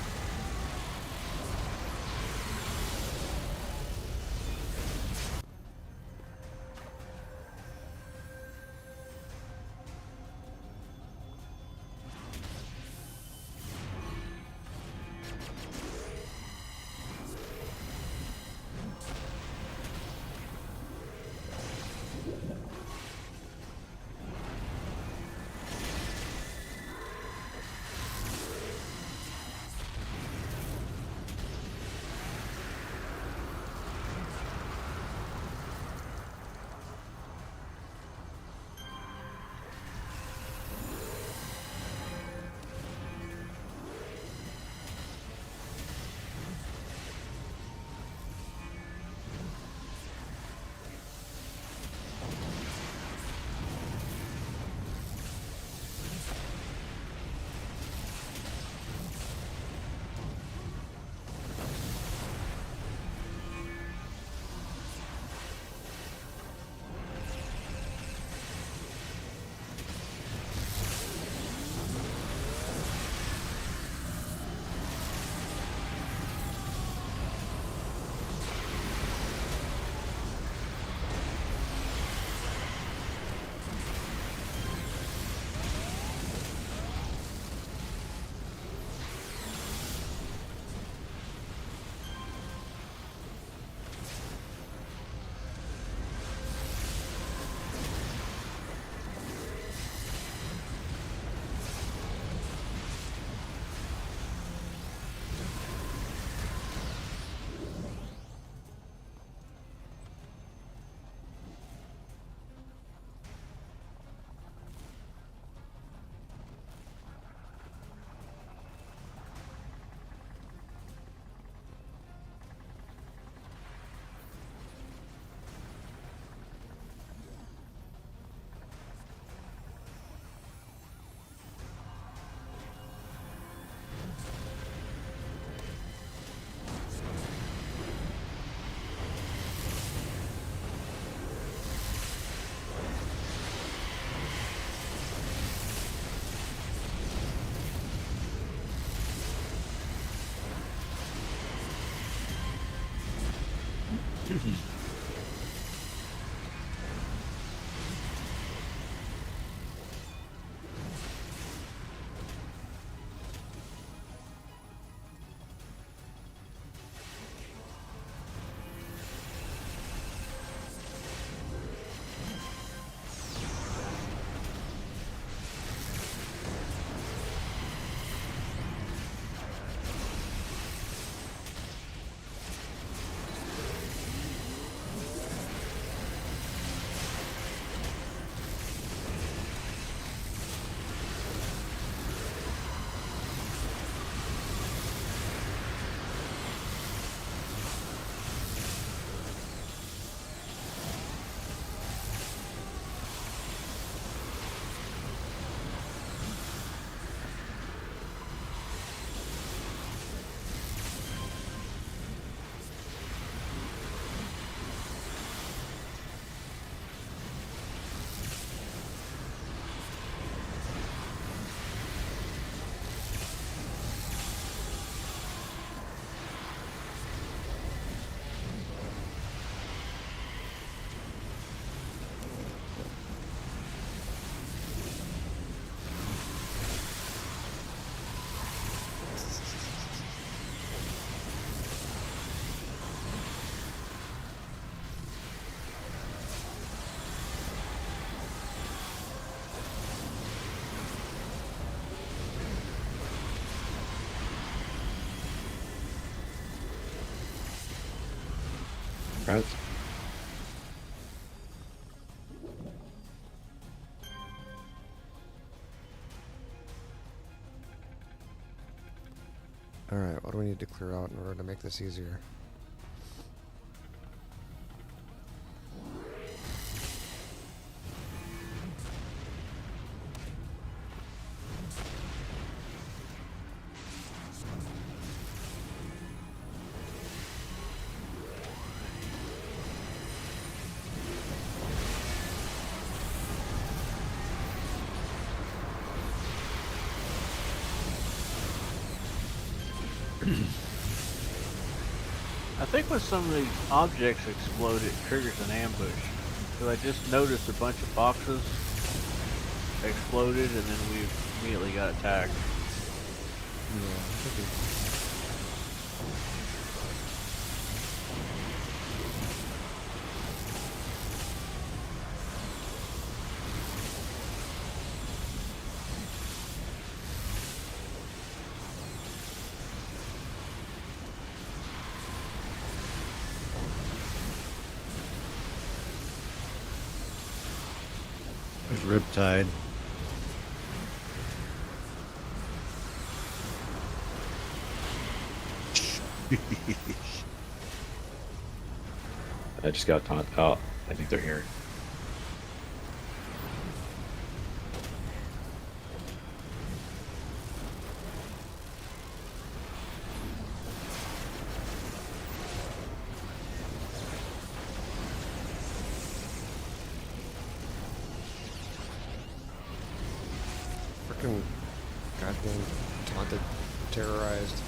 Congrats. Alright, what do we need to clear out in order to make this easier? I think when some of these objects explode, it triggers an ambush. Because I just noticed a bunch of boxes exploded, and then we immediately got attacked. There's Riptide. I just got taunt. Oh, I think they're here. Freaking goddamn taunted, terrorized.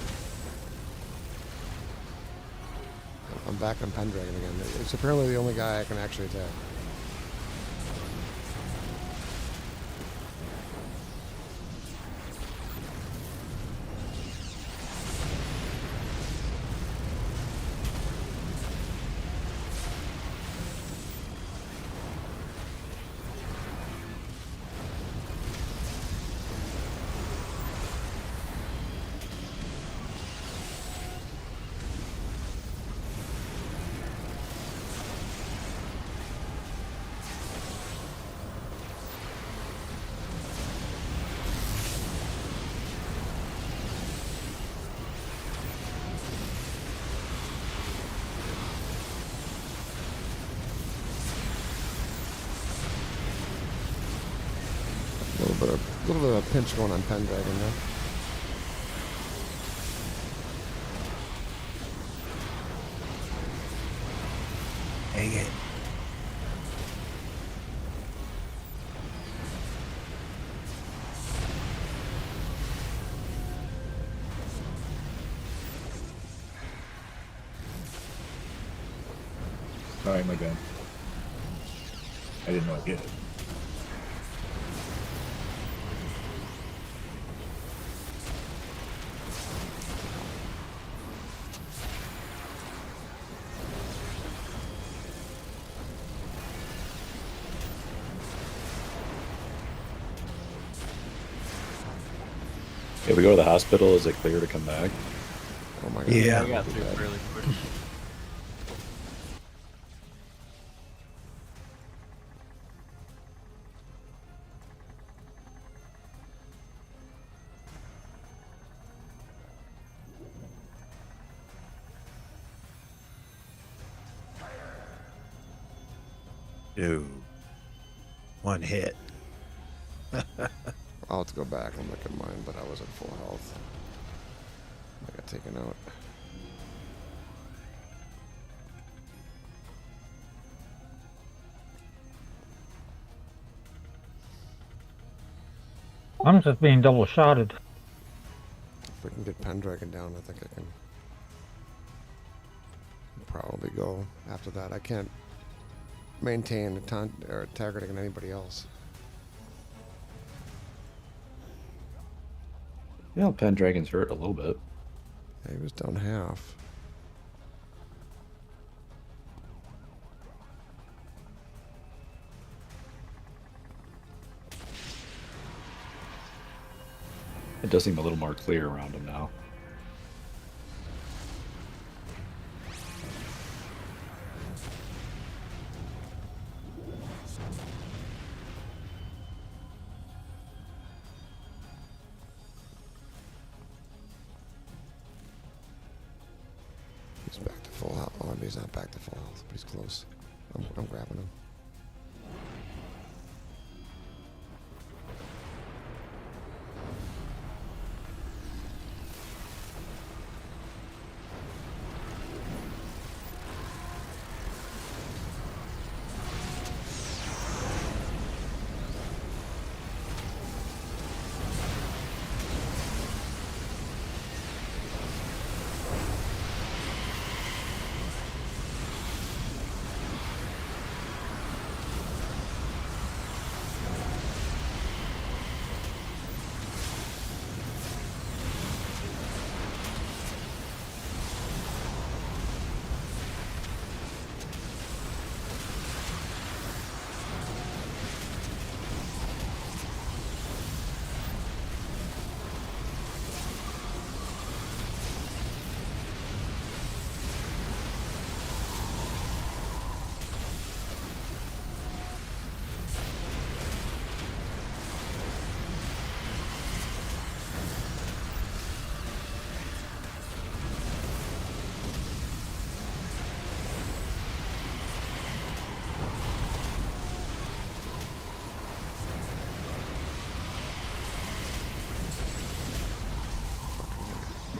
I'm back on Pendragon again. It's apparently the only guy I can actually attack. A little bit of a pinch going on Pendragon now. Dang it. Sorry, my bad. I didn't know I did it. If we go to the hospital, is it clear to come back? Oh my god. Yeah. I got through really quick. Dude. One hit. I'll have to go back and look at mine, but I was at full health. I got taken out. I'm just being double shotted. If we can get Pendragon down, I think I can probably go after that. I can't maintain a taunt or targeting anybody else. Yeah, Pendragon's hurt a little bit. Yeah, he was down half. It does seem a little more clear around him now. but he's not back to full health, but he's close. I'm grabbing him.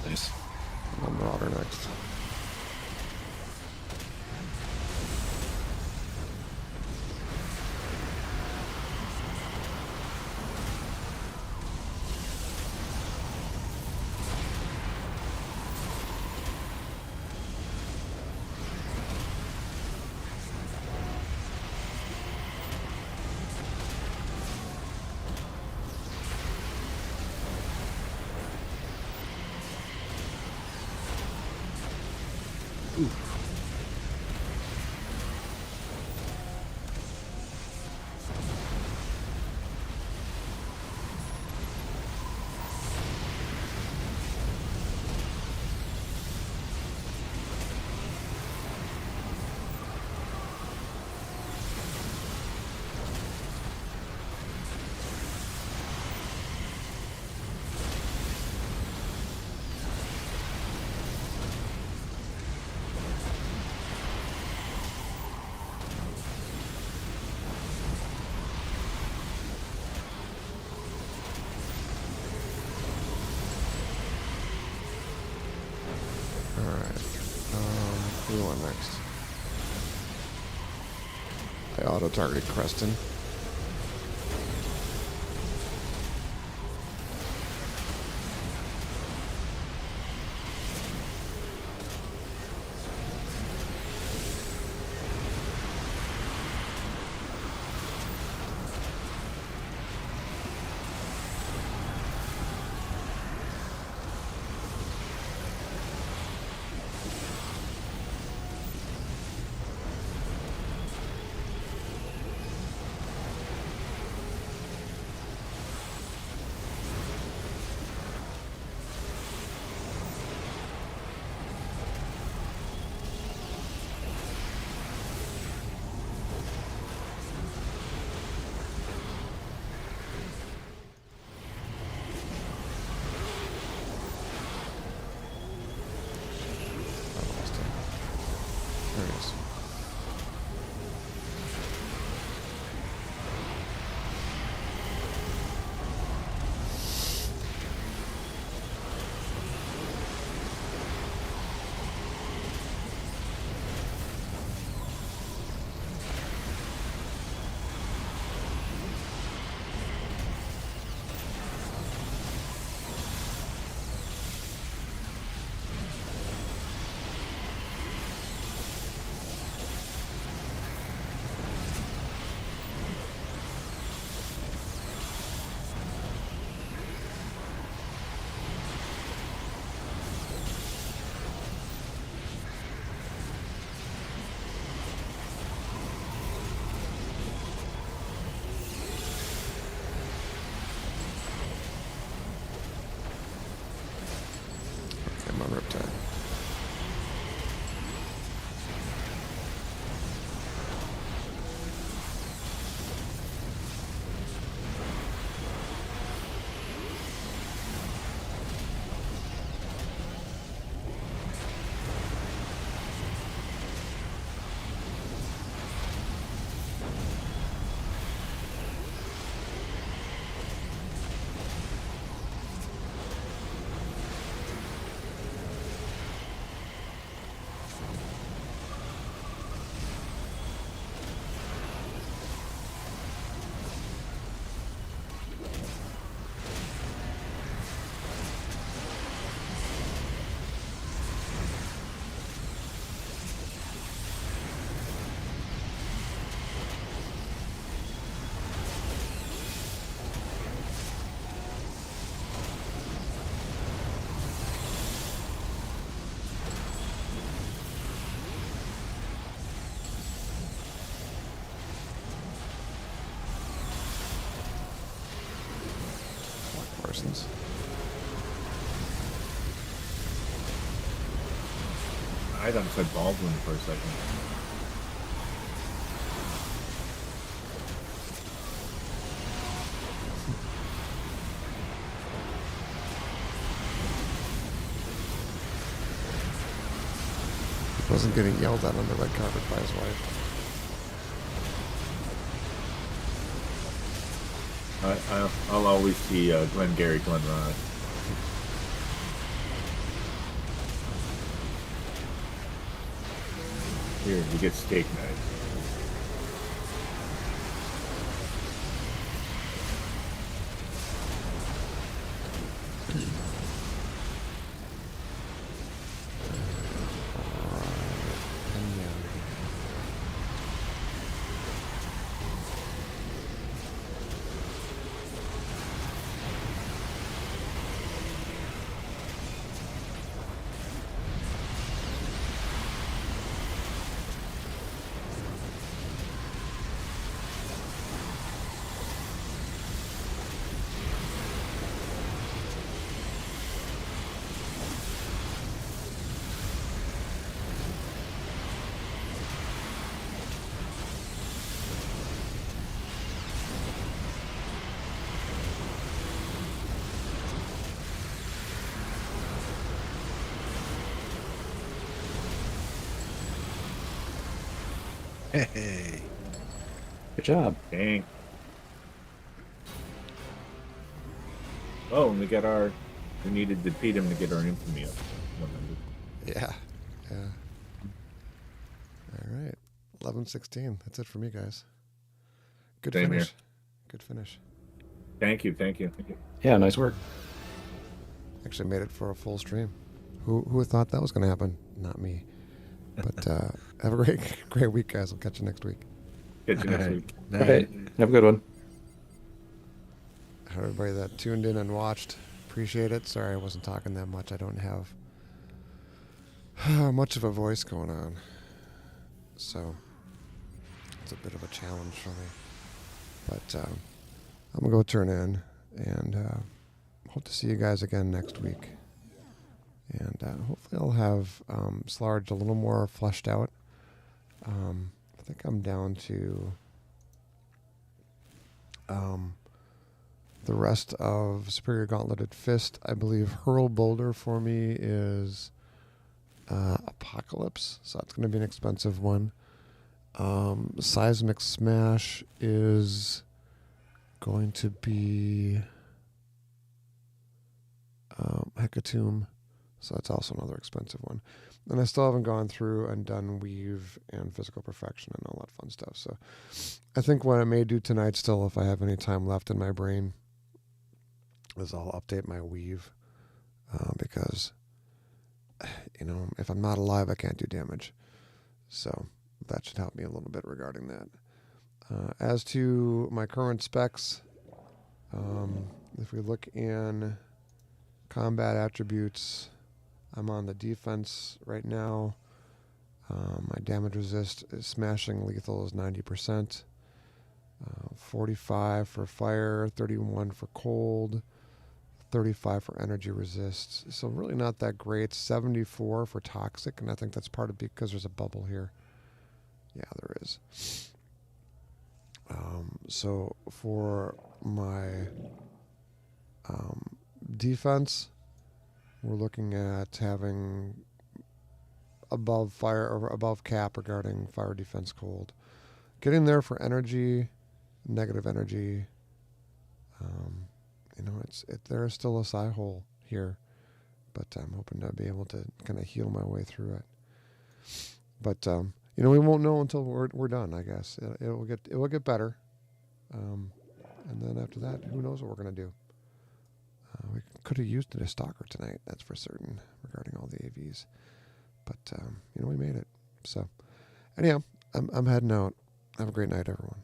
Nice. Marauder next. Who do I want next? I auto-targeted Creston. Parsons. I thought it said Baldwin for a second. He wasn't getting yelled at on the red carpet by his wife. I'll always see Glengarry Glen Ross. Here, you get steak knives. Hey. Good job. Dang. Oh, and we needed to defeat him to get our infamy up. 100. Yeah. Yeah. All right. 11-16. That's it for me, guys. Good Same finish. here. Good finish. Thank you. Yeah, nice work. Actually made it for a full stream. Who would thought that was going to happen? Not me. But have a great week, guys. I'll catch you next week. Catch you next Alright. week. Night. Okay, have a good one. Everybody that tuned in and watched, appreciate it. Sorry I wasn't talking that much. I don't have much of a voice going on. So it's a bit of a challenge for me. But I'm going to go turn in and hope to see you guys again next week. And hopefully I'll have Slarge a little more fleshed out. I think I'm down to the rest of Superior Gauntleted Fist. I believe Hurl Boulder for me is Apocalypse, so that's going to be an expensive one. Seismic Smash is going to be Hecatomb. So that's also another expensive one. And I still haven't gone through and done Weave and Physical Perfection and all that fun stuff. So I think what I may do tonight still, if I have any time left in my brain, is I'll update my Weave. Because, if I'm not alive, I can't do damage. So that should help me a little bit regarding that. As to my current specs, if we look in combat attributes, I'm on the defense right now. My damage resist is smashing lethal is 90%. 45 for fire, 31 for cold, 35 for energy resist. So really not that great. 74 for toxic, and I think that's part of because there's a bubble here. Yeah, there is. So for my defense, we're looking at having above fire or above cap regarding fire defense cold. Getting there for energy, negative energy. There is still a psi hole here, but I'm hoping to be able to kind of heal my way through it. But we won't know until we're done. I guess it will get better, and then after that, who knows what we're gonna do. We could have used a stalker tonight, that's for certain, regarding all the AVs. But, we made it. So, anyhow, I'm heading out. Have a great night, everyone.